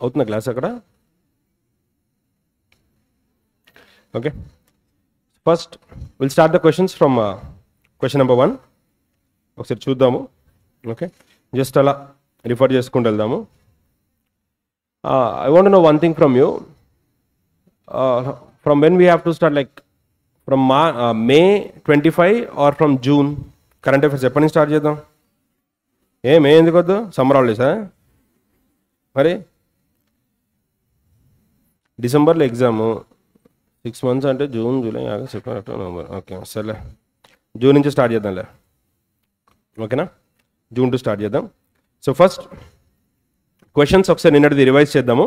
అవుతుందా క్లాస్ అక్కడ? Okay, first will start the questions from question number 1. ఒకసారి చూద్దాము. ఓకే, జస్ట్ అలా రిఫర్ చేసుకుంటూ వెళ్దాము. I want know one thing from you. From when we have to start, like from May 25 or from June? Current affairs ఎప్పటి నుంచి start చేద్దాం? May ఎందుకు వద్దు? సమ్మర్ హాలిడేసా? మరి డిసెంబర్లో ఎగ్జాము, 6 months అంటే June, July, August, September, October, November. Okay సర్లే, జూన్ నుంచి స్టార్ట్ చేద్దాంలే. ఓకేనా, జూన్ టు స్టార్ట్ చేద్దాం. సో ఫస్ట్ క్వశ్చన్స్ ఒకసారి నిన్నటిది రివైజ్ చేద్దాము.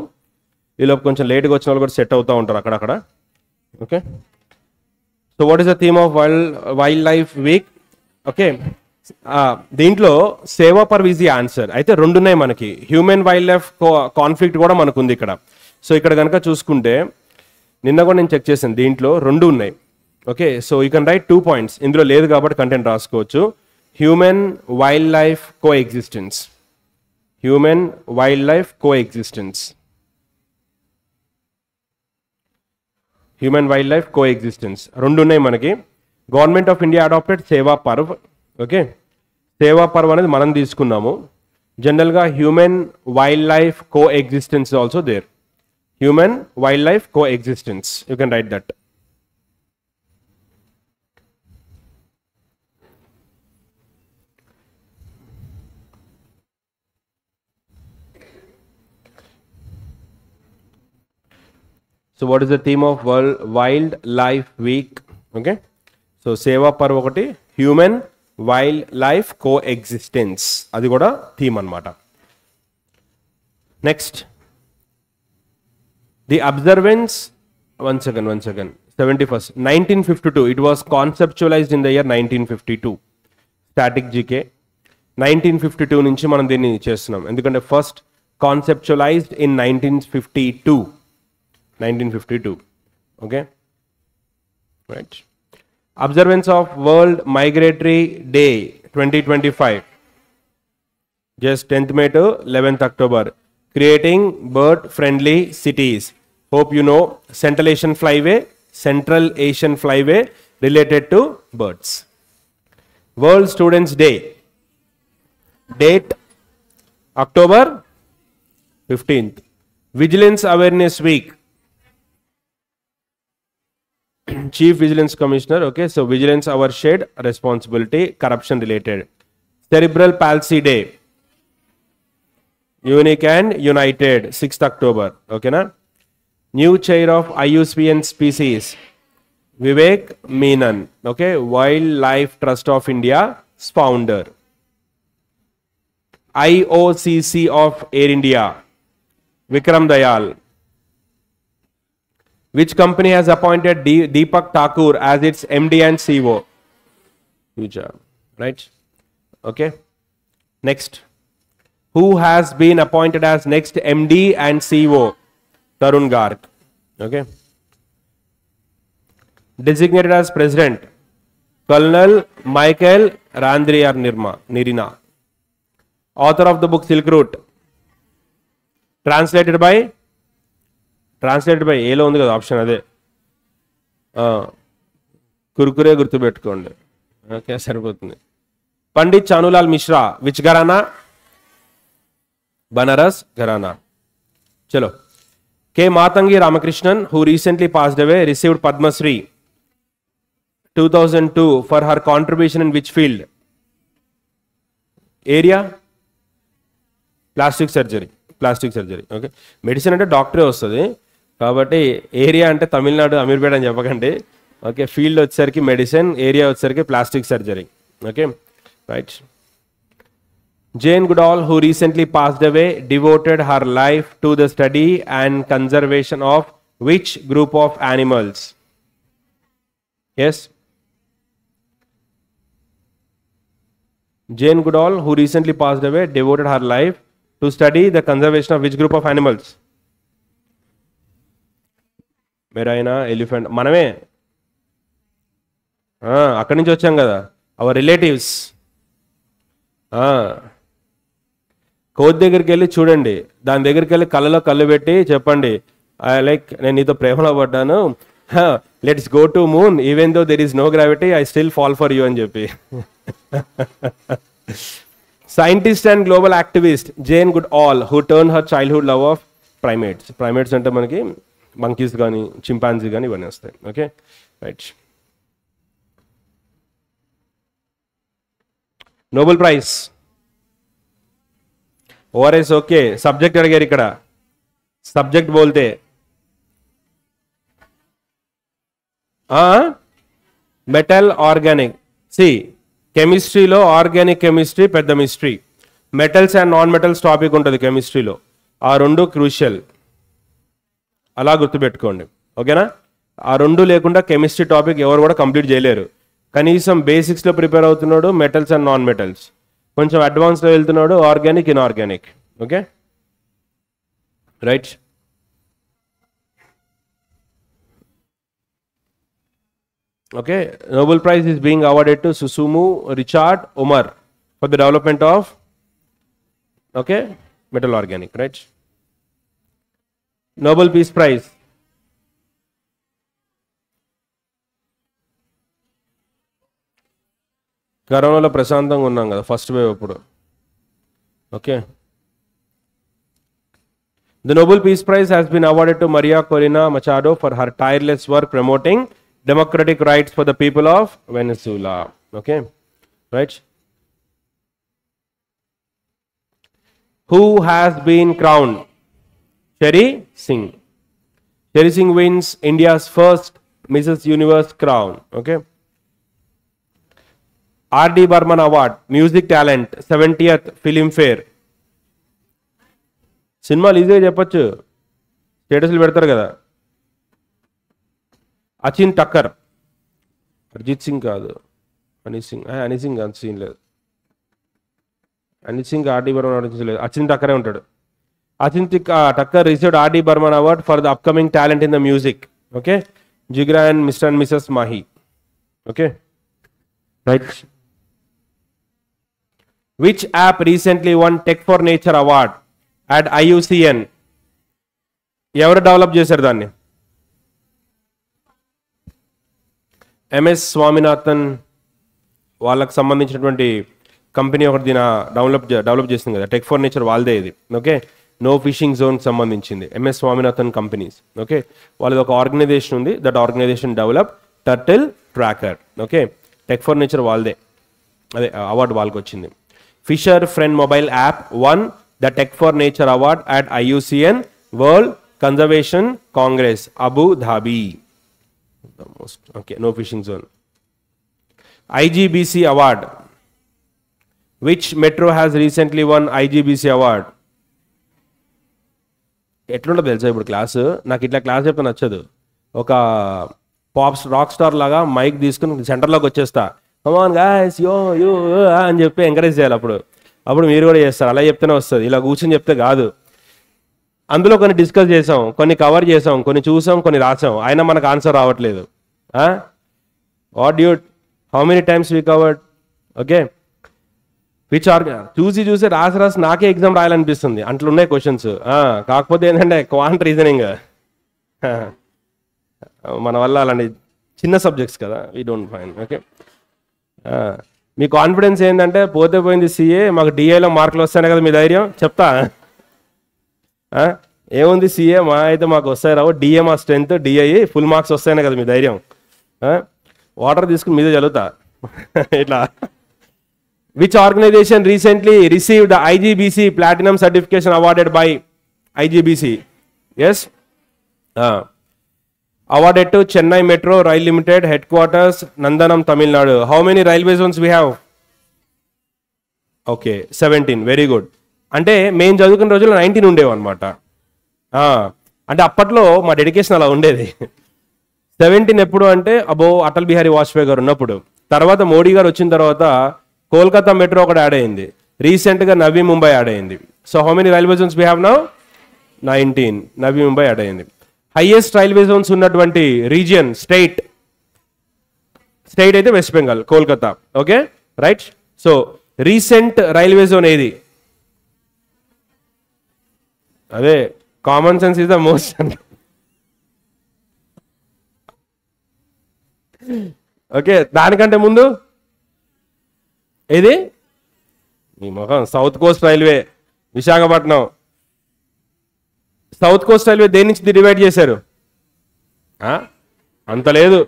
ఈలోపు కొంచెం లేట్గా వచ్చిన వాళ్ళు కూడా సెట్ అవుతూ ఉంటారు అక్కడక్కడ. Okay, so what is the theme of wild life week? Okay, దీంట్లో సేవా పర్వ్ ఈజ్ ది ఆన్సర్. అయితే రెండు ఉన్నాయి మనకి, హ్యూమన్ వైల్డ్ లైఫ్ కాన్ఫ్లిక్ట్ కూడా మనకు ఉంది ఇక్కడ. సో ఇక్కడ కనుక చూసుకుంటే నిన్న కూడా నేను చెక్ చేశాను, దీంట్లో రెండు ఉన్నాయి. Okay, so you can right 2 points. ఇందులో లేదు కాబట్టి కంటెంట్ రాసుకోవచ్చు. హ్యూమన్ వైల్డ్ లైఫ్ కో ఎగ్జిస్టెన్స్, హ్యూమన్ వైల్డ్ లైఫ్ కో ఎగ్జిస్టెన్స్, హ్యూమన్ వైల్డ్ లైఫ్ కో ఎగ్జిస్టెన్స్ రెండు ఉన్నాయి మనకి. గవర్నమెంట్ ఆఫ్ ఇండియా అడాప్టెడ్ సేవా పర్వ్. ఓకే, సేవా పర్వ్ అనేది మనం తీసుకున్నాము. జనరల్గా human wildlife coexistence also there. Human wildlife coexistence, you can write that. So what is the theme of World Wildlife Week? Okay, so సేవా పర్వ్ ఒకటి, human wildlife కో existence అది కూడా theme అన్నమాట. Next the observance, one second 71st 1952 it was conceptualized in the year 1952. Static GK 1952 నుంచి మనం దీన్ని చేస్తున్నాం, ఎందుకంటే first conceptualised in 1952. Okay, right. Observance of World Migratory Day 2025, just 10th May to 11th October. Creating bird friendly cities. Hope you know Central Asian Flyway related to birds. World Students Day, date October 15th. Vigilance Awareness Week, Chief Vigilance Commissioner. Okay, so vigilance our shared responsibility, corruption related. Cerebral Palsy Day, unique and united, 6th October. Okay na. New chair of IUCN species, Vivek Menon. Okay, Wildlife Trust of India founder. IOCC of Air India, Vikram Dayal. Which company has appointed Deepak Thakur as its MD and CEO? Future, right? Okay. Next, who has been appointed as next MD and CEO? Tarun Garg. Okay. Designated as President, Colonel Michael Randriar Nirina. Author of the book Silk Route. Translated by ఏలో ఉంది కదా option, అదే కురుకురే గుర్తుపెట్టుకోండి. Okay సరిపోతుంది. Pandit Chhannulal Mishra, which gharana? Banaras gharana. చలో. K Matangi Ramakrishnan, who recently passed away, received Padma Shri 2002 for her contribution in which field? Area? Plastic surgery. Okay, medicine అంటే డాక్టరే వస్తుంది కాబట్టి ఏరియా అంటే తమిళనాడు అమీర్పేట అని చెప్పకండి. ఓకే, ఫీల్డ్ వచ్చేసరికి మెడిసిన్, ఏరియా వచ్చేసరికి plastic surgery. Okay, right. Jane Goodall, who recently passed away, devoted her life to the study and conservation of which group of animals? Yes. Jane Goodall, who recently passed away, devoted her life to study the conservation of which group of animals? Marina, elephant. మనమే అక్కడి నుంచి వచ్చాం కదా, hour relatives. కోతి దగ్గరికి వెళ్ళి చూడండి, దాని దగ్గరికి వెళ్ళి కళ్ళలో కళ్ళు పెట్టి చెప్పండి, లైక్ నేను నీతో ప్రేమలో పడ్డాను, let's go to moon even though there is no gravity, I still fall for you అని చెప్పి. Scientist and global activist Jane Goodall who turn her childhood love of primates. Primates అంటే మనకి మంకీస్ కానీ chimpanzee కానీ ఇవన్నీ వస్తాయి. Okay right. Nobel Prize ORS. Okay subject అడిగారు ఇక్కడ, సబ్జెక్ట్ బోల్తే మెటల్ ఆర్గానిక్. సి కెమిస్ట్రీలో ఆర్గానిక్ కెమిస్ట్రీ పెద్ద mystery, metals and non metals topic ఉంటుంది కెమిస్ట్రీలో, ఆ రెండు క్రూషియల్, అలా గుర్తుపెట్టుకోండి. ఓకేనా, ఆ రెండు లేకుండా కెమిస్ట్రీ టాపిక్ ఎవరు కూడా కంప్లీట్ చేయలేరు. కనీసం బేసిక్స్లో ప్రిపేర్ అవుతున్నాడు మెటల్స్ అండ్ నాన్ మెటల్స్, కొంచెం అడ్వాన్స్లో వెళ్తున్నాడు organic inorganic. Okay right. Okay, Nobel Prize is being awarded to Susumu Richard Omar for the development of, okay, metal organic, right? Nobel Peace Prize. కరోనాలో ప్రశాంతంగా ఉన్నాం కదా first wave అప్పుడు. Okay, the Nobel Peace Prize has been awarded to Maria Corina Machado for her tireless work promoting democratic rights for the people of Venezuela. Okay, right. Who has been crowned? Sherry Singh. Sherry Singh wins India's first Mrs. Universe crown. Okay. R.D. Burman Award, Music Talent, 70th Film Fare. సినిమాలు ఈజీగా చెప్పచ్చు, స్టేటస్లు పెడతారు కదా. అచిన్ టక్కర్, అరిజిత్ సింగ్ కాదు, honey Singh కాదు, scene లేదు. Honey Singh RD Burman లేదు, అచిన్ టక్కరే ఉంటాడు. Achin Thakkar received RD Burman award for the upcoming talent in the music. Okay, Jigra and Mr and Mrs Mahi. Okay right. Which app recently won tech for nature award at IUCN? ఎవరు డెవలప్ చేశారు దాన్ని? MS Swaminathan వాళ్ళకి సంబంధించినటువంటి company ఒకటి దీని డెవలప్ చేసింది కదా, టెక్ ఫర్ నేచర్ వాళ్ళదే ఇది. ఓకే, నో ఫిషింగ్ జోన్ సంబంధించింది, MS స్వామినాథన్ కంపెనీస్. ఓకే, వాళ్ళది ఒక ఆర్గనైజేషన్ ఉంది, that organisation develop turtle tracker. Okay, tech for nature వాళ్ళదే, అదే అవార్డు వాళ్ళకి వచ్చింది. Fisher friend mobile app won the tech for nature award at IUCN World Conservation Congress Abu Dhabi. Okay, no fishing zone. IGBC award. Which metro has recently won IGBC award? ఎట్లుండదు తెలుసా ఇప్పుడు class, నాకు ఇట్లా class చెప్తే నచ్చదు. ఒక rock star లాగా mic తీసుకుని సెంటర్లోకి వచ్చేస్తా, కమాన్ గాయ్స్ యో యో అని చెప్పి ఎంకరేజ్ చేయాలి. అప్పుడు మీరు కూడా చేస్తారు, అలా చెప్తేనే వస్తుంది, ఇలా కూర్చొని చెప్తే కాదు. అందులో కొన్ని డిస్కస్ చేసాం, కొన్ని కవర్ చేసాం, కొన్ని చూసాం, కొన్ని రాసాం, అయినా మనకు ఆన్సర్ రావట్లేదు. How many times we covered? Okay, which చూసి రాసి నాకే ఎగ్జామ్ రాయాలనిపిస్తుంది, అట్లున్నాయి క్వశ్చన్స్. కాకపోతే ఏంటంటే క్వాంట్ రీజనింగ్ మన వల్ల అలాంటి చిన్న సబ్జెక్ట్స్ కదా, we don't find. Okay, me confidence ఏంటంటే పోతే పోయింది CA, మాకు DAలో మార్కులు వస్తాయి కదా మీ ధైర్యం. చెప్తా ఏముంది, CA మా అయితే మాకు వస్తాయి రావు, DA మా స్ట్రెంత్, DI ఫుల్ మార్క్స్ వస్తాయనే కదా మీ ధైర్యం. వాటర్ తీసుకుని మీదే చదువుతా ఇట్లా. Which organisation recently received IGBC platinum certification awarded by IGBC? Yes, awarded to Chennai Metro Rail Limited, headquarters Nandanam, Tamil Nadu. How many railway zones we have? Okay, 17. Very good. అంటే మేము చదువుకున్న రోజుల్లో 19 ఉండేవి అనమాట. అంటే అప్పట్లో మా డెడికేషన్ అలా ఉండేది. 17 ఎప్పుడు అంటే అటల్ బిహారీ వాజ్పేయి గారు ఉన్నప్పుడు. తర్వాత మోడీ గారు వచ్చిన తర్వాత కోల్కతా మెట్రో ఒకటి యాడ్ అయింది, రీసెంట్గా నవీ ముంబై యాడ్ అయింది. So how many railway zones we have now? 19. Navi Mumbai add అయింది. హైయెస్ట్ రైల్వే జోన్స్ ఉన్నటువంటి రీజియన్ స్టేట్ అయితే West Bengal, Kolkata. Okay right. So recent railway zone ఏది? అదే common sense is the most అంట. ఓకే, దానికంటే ముందు ఇది ఈ మొహం south coast railway Visakhapatnam. South coast railway దేని నుంచి డివైడ్ చేశారు? అంత లేదు.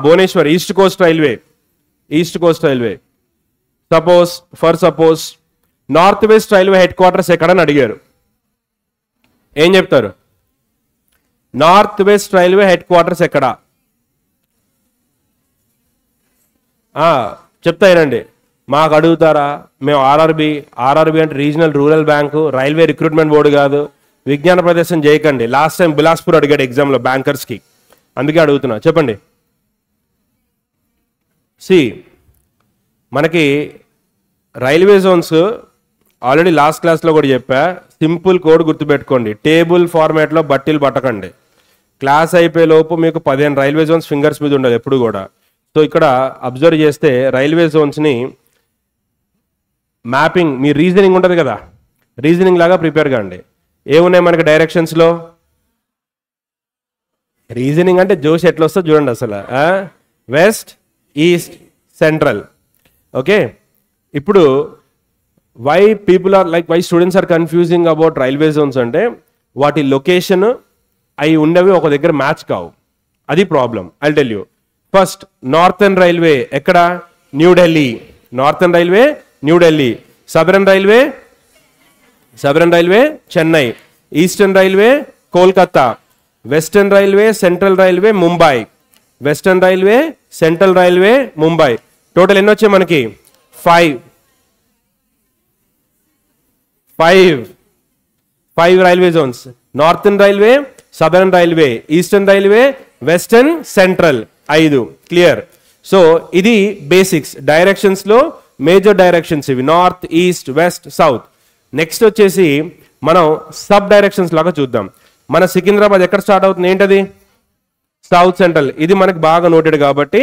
Bhubaneswar east coast railway. East coast railway. Suppose North West Railway headquarters ఎక్కడని అడిగారు, ఏం చెప్తారు? North West Railway headquarters ఎక్కడ? చెప్తాయినండి. మాకు అడుగుతారా? మేము ఆర్ఆర్బి అంటే Regional Rural Bank, Railway Recruitment Board కాదు. విజ్ఞాన ప్రదర్శన చేయకండి. లాస్ట్ టైం బిలాస్పూర్ అడిగాడు ఎగ్జామ్లో బ్యాంకర్స్కి, అందుకే అడుగుతున్నా. చెప్పండి. మనకి రైల్వే జోన్స్ ఆల్రెడీ లాస్ట్ క్లాస్లో కూడా చెప్పా. సింపుల్ కోడ్ గుర్తుపెట్టుకోండి. టేబుల్ ఫార్మాట్లో బట్టీలు పట్టకండి. క్లాస్ అయిపోయే లోపు మీకు 15 రైల్వే జోన్స్ ఫింగర్స్ మీద ఉండదు ఎప్పుడు కూడా. సో ఇక్కడ అబ్జర్వ్ చేస్తే రైల్వే జోన్స్ని మ్యాపింగ్, మీ రీజనింగ్ ఉంటుంది కదా, రీజనింగ్ లాగా ప్రిపేర్ కాండి. ఏమున్నాయి మనకి డైరెక్షన్స్లో? రీజనింగ్ అంటే జోష్ ఎట్లా వస్తుందో చూడండి అసలు. West, east, central. ఓకే, ఇప్పుడు why students are confusing about railway zones అంటే వాటి లొకేషన్ అవి ఉండవి ఒక దగ్గర మ్యాచ్ కావు, అది problem. I'll tell you. First northern railway ఎక్కడ? New Delhi. Northern railway New Delhi. Southern railway Chennai. Eastern railway Kolkata. Western railway central railway Mumbai. Western railway central railway Mumbai. Total ఎన్ని వచ్చాయి మనకి? 5 railway zones. Northern railway, southern railway, eastern railway, western, central. 5 clear. So ఇది basics. Directions లో major directions ఇవి, north, east, west, south. Next వచ్చేసి మనం sub directions లాగా చూద్దాం. మన సికింద్రాబాద్ ఎక్కడ స్టార్ట్ అవుతుంది? ఏంటది? South central. ఇది మనకు బాగా నోటెడ్ కాబట్టి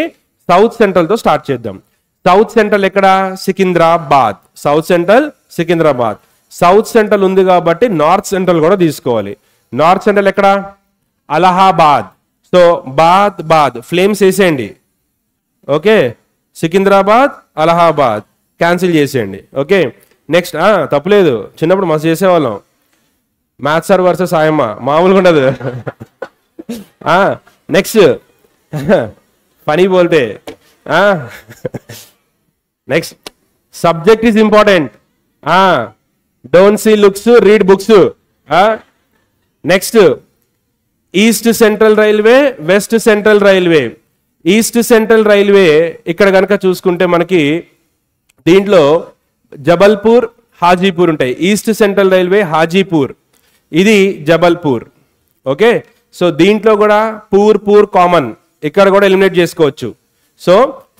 సౌత్ సెంట్రల్ తో స్టార్ట్ చేద్దాం. సౌత్ సెంట్రల్ ఎక్కడ? Secunderabad. South central Secunderabad. South central ఉంది కాబట్టి నార్త్ సెంట్రల్ కూడా తీసుకోవాలి. నార్త్ సెంట్రల్ ఎక్కడ? అలహాబాద్. సో బాద్ ఫ్లేమ్స్ వేసేయండి. ఓకే, సికింద్రాబాద్, అలహాబాద్ క్యాన్సిల్ చేసేయండి. ఓకే, నెక్స్ట్ తప్పులేదు, చిన్నప్పుడు మస్తు చేసేవాళ్ళం. మ్యాథ్స్ సార్ వర్సెస్ ఆయమ్మ మామూలుగా ఉండదు. నెక్స్ట్ పని బోల్తే. Next subject is important. Don't see looks, read books. Next east central railway, west central railway. East central railway ఇక్కడ కనుక చూసుకుంటే మనకి దీంట్లో జబల్పూర్, హాజీపూర్ ఉంటాయి. ఈస్ట్ సెంట్రల్ రైల్వే హాజీపూర్, ఇది జబల్పూర్. ఓకే, సో దీంట్లో కూడా పూర్ కామన్, ఇక్కడ కూడా ఎలిమినేట్ చేసుకోవచ్చు. So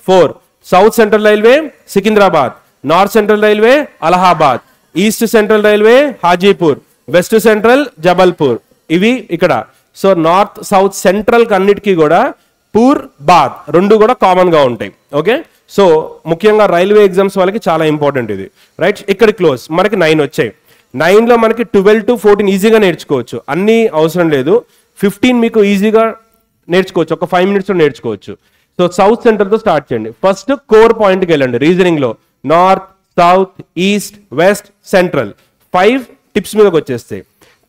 4. South central railway Secunderabad, north central railway Allahabad, east central railway Hajipur, west central Jabalpur. ఇవి ఇక్కడ. సో నార్త్ సౌత్ సెంట్రల్ అన్నిటికీ కూడా పూర్, బాద్ రెండు కూడా కామన్ గా ఉంటాయి. ఓకే, సో ముఖ్యంగా రైల్వే ఎగ్జామ్స్ వాళ్ళకి చాలా ఇంపార్టెంట్ ఇది. రైట్, ఇక్కడ క్లోజ్. మనకి 9 వచ్చాయి. 9లో మనకి 12 to 14 ఈజీగా నేర్చుకోవచ్చు. అన్ని అవసరం లేదు. 15 మీకు ఈజీగా నేర్చుకోవచ్చు, ఒక 5 minutes లో నేర్చుకోవచ్చు. సో సౌత్ సెంట్రల్ తో స్టార్ట్ చేయండి. ఫస్ట్ కోర్ పాయింట్కి వెళ్ళండి రీజనింగ్ లో. North, south, east, west, central 5 tips మీదకి వచ్చేస్తాయి.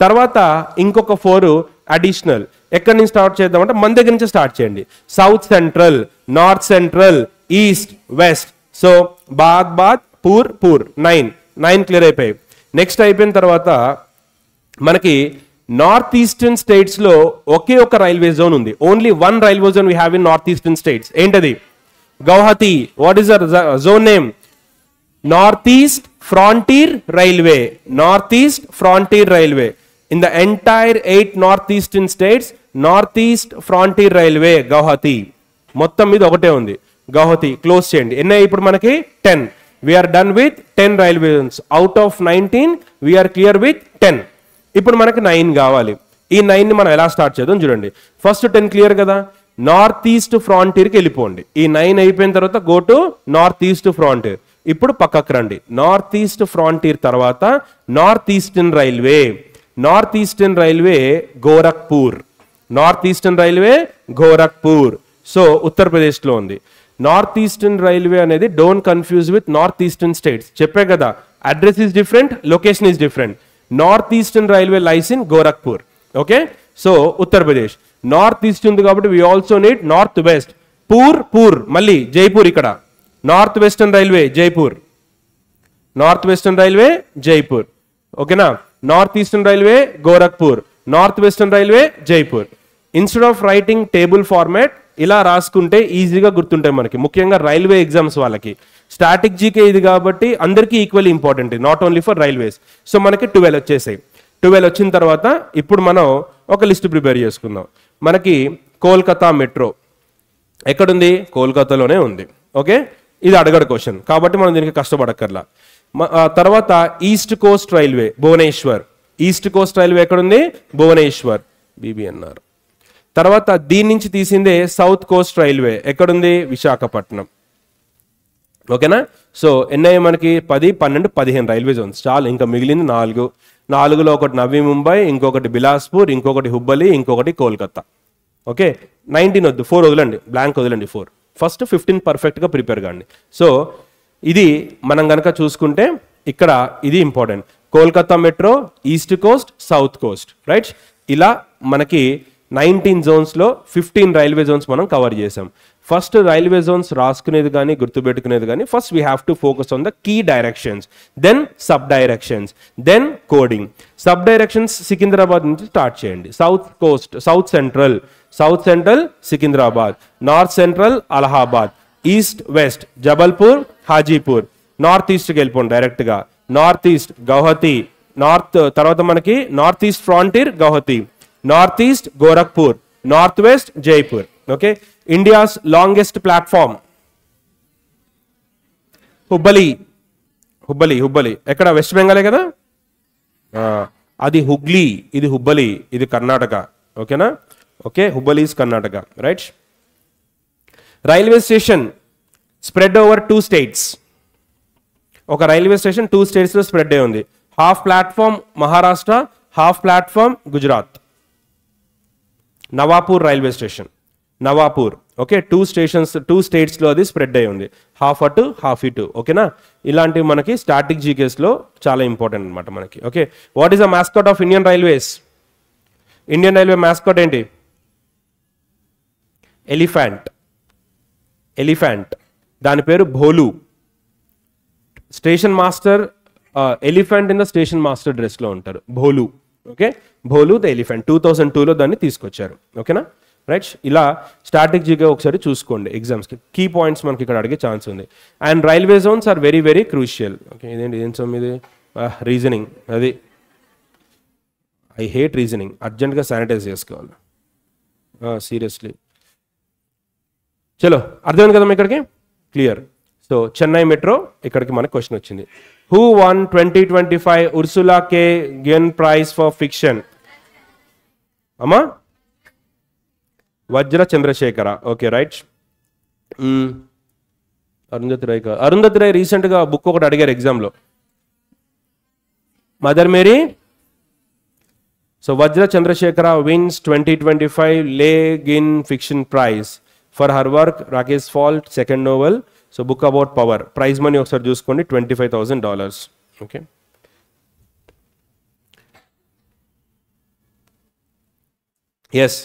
తర్వాత ఇంకొక 4 అడిషనల్. ఎక్కడి నుంచి స్టార్ట్ చేద్దామంటే మన దగ్గర నుంచి స్టార్ట్ చేయండి. South central, north central, east, west. So బాద్, పూర్ 9 క్లియర్ అయిపోయాయి. నెక్స్ట్ అయిపోయిన తర్వాత మనకి నార్త్ ఈస్టర్న్ స్టేట్స్ లో ఒకే ఒక రైల్వే జోన్ ఉంది. Only 1 railway zone we have in north eastern states. ఏంటది? Guwahati. What is the zone name? North east frontier railway. North east frontier railway. In the entire 8 north eastern states, north east frontier railway Guwahati. మొత్తం మీద ఒకటే ఉంది, Guwahati. Close చేయండి. ఎన్ని ఇప్పుడు మనకి? 10. We're done with 10 railway zones. Out of 19 we're clear with 10. ఇప్పుడు మనకి 9 కావాలి. ఈ 9ని మనం ఎలా స్టార్ట్ చేద్దాం చూడండి. ఫస్ట్ 10 క్లియర్ కదా. నార్త్ ఈస్ట్ ఫ్రాంటీర్కి వెళ్ళిపోండి. ఈ 9 అయిపోయిన తర్వాత go to north east frontier. ఇప్పుడు పక్కకు రండి. నార్త్ ఈస్ట్ ఫ్రాంటీర్ తర్వాత north eastern railway. North eastern railway Gorakhpur, north eastern railway Gorakhpur. So ఉత్తరప్రదేశ్లో ఉంది. నార్త్ ఈస్టర్న్ రైల్వే అనేది don't confuse with north eastern states. చెప్పే కదా, address is different, location is different. North eastern railway lies in Gorakhpur. Okay, so Uttar Pradesh. North east ఉంది కాబట్టి we also need north west. పూర్ మళ్ళీ జైపూర్, ఇక్కడ north western railway Jaipur, north western railway Jaipur. ఓకేనా, north eastern railway Gorakhpur, north western railway Jaipur. Instead of writing table format ఇలా రాసుకుంటే ఈజీగా గుర్తుంటాయి మనకి, ముఖ్యంగా రైల్వే ఎగ్జామ్స్ వాళ్ళకి. స్టాటిక్ జీకే ఇది కాబట్టి అందరికీ equally important, not only for railways. So మనకి 12 వచ్చేసాయి. 12 వచ్చిన తర్వాత ఇప్పుడు మనం ఒక లిస్ట్ ప్రిపేర్ చేసుకుందాం. మనకి కోల్కతా మెట్రో ఎక్కడుంది? కోల్కతాలోనే ఉంది. ఓకే, ఇది అడగడు క్వశ్చన్ కాబట్టి మనం దీనికి కష్టపడక్కర్లా. తర్వాత east coast railway Bhubaneswar, east coast railway ఎక్కడుంది? భువనేశ్వర్, BBNR. తర్వాత దీని నుంచి తీసిందే సౌత్ కోస్ట్ రైల్వే ఎక్కడుంది? విశాఖపట్నం. ఓకేనా, సో ఎన్ఐ మనకి 10, 12, 15 రైల్వే జోన్స్ చాలు. ఇంకా మిగిలింది 4. 4లో ఒకటి నవీ ముంబై, ఇంకొకటి బిలాస్పూర్, ఇంకొకటి హుబ్బలి, ఇంకొకటి కోల్కతా. ఓకే, 19 వద్దు, 4 వదలండి, బ్లాంక్ వదలండి 4. ఫస్ట్ 15 పర్ఫెక్ట్గా ప్రిపేర్ కాండి. సో ఇది మనం కనుక చూసుకుంటే ఇక్కడ ఇది important. Kolkata metro, east coast, south coast, right? ఇలా మనకి 19 జోన్స్లో 15 రైల్వే జోన్స్ మనం కవర్ చేసాం. ఫస్ట్ రైల్వే జోన్స్ రాసుకునేది కానీ గుర్తుపెట్టుకునేది కానీ first we have to focus on the key directions, then sub directions, then coding. Sub directions Secunderabad నుంచి స్టార్ట్ చేయండి. South coast, south central Secunderabad, north central Allahabad, east west Jabalpur, Hajipur. North ఈస్ట్కి వెళ్ళిపోండి డైరెక్ట్గా. నార్త్ ఈస్ట్ గౌహతి, నార్త్ తర్వాత మనకి north east frontier Guwahati, north east Gorakhpur, north west Jaipur. Okay, India's longest platform Hubballi ఎక్కడ? West బెంగాలే కదా, అది హుగ్లీ, ఇది హుబ్బలి, ఇది కర్ణాటక. ఓకేనా, okay, Hubballi is Karnataka, right? Railway station spread over 2 states. ఒక రైల్వే స్టేషన్ 2 స్టేట్స్లో స్ప్రెడ్ అయి ఉంది. Half platform Maharashtra, half platform Gujarat. Navapur railway station, Navapur. Okay, 2 స్టేట్స్లో అది స్ప్రెడ్ అయి ఉంది. హాఫ్ అటు హాఫ్ ఇటు. ఓకేనా, ఇలాంటివి మనకి స్టాటిక్ జీకేస్లో చాలా ఇంపార్టెంట్ అనమాట మనకి. Okay, what is the mascot of Indian railways? Indian railway mascot ఏంటి? ఎలిఫెంట్. దాని పేరు Bholu. Station master elephant in the station master డ్రెస్లో ఉంటారు, Bholu. Okay, Bholu the elephant 2002లో దాన్ని తీసుకొచ్చారు. ఓకేనా, రైట్? ఇలా స్టాటిక్ జీకే ఒకసారి చూసుకోండి ఎగ్జామ్స్కి. కీ పాయింట్స్ మనకి ఇక్కడ అడిగే ఛాన్స్ ఉంది. And railway zones are very very crucial. Okay, ఇదేంటి ఏం సమ్ ఇది? రీజనింగ్. అది ఐ హేట్ రీజనింగ్, అర్జెంట్గా శానిటైజ్ చేసుకోవాలి సీరియస్లీ. చలో, అర్థమైంది కదా ఇక్కడికి? క్లియర్. సో చెన్నై మెట్రో ఇక్కడికి మనకు క్వశ్చన్ వచ్చింది. Who won 2025 Ursula K Guin prize for fiction? అమ్మా, వజ్ర చంద్రశేఖర. Okay, right. అరుంధతి రాయ్ రీసెంట్గా బుక్ ఒకటి అడిగారు ఎగ్జామ్లో, mother Mary. So Vajra Chandrasekhara wins 2025 Le Guin fiction prize for her work Rakesfall second novel. So book about power. Prize money ఒకసారి చూసుకోండి, $25,000. Okay, yes.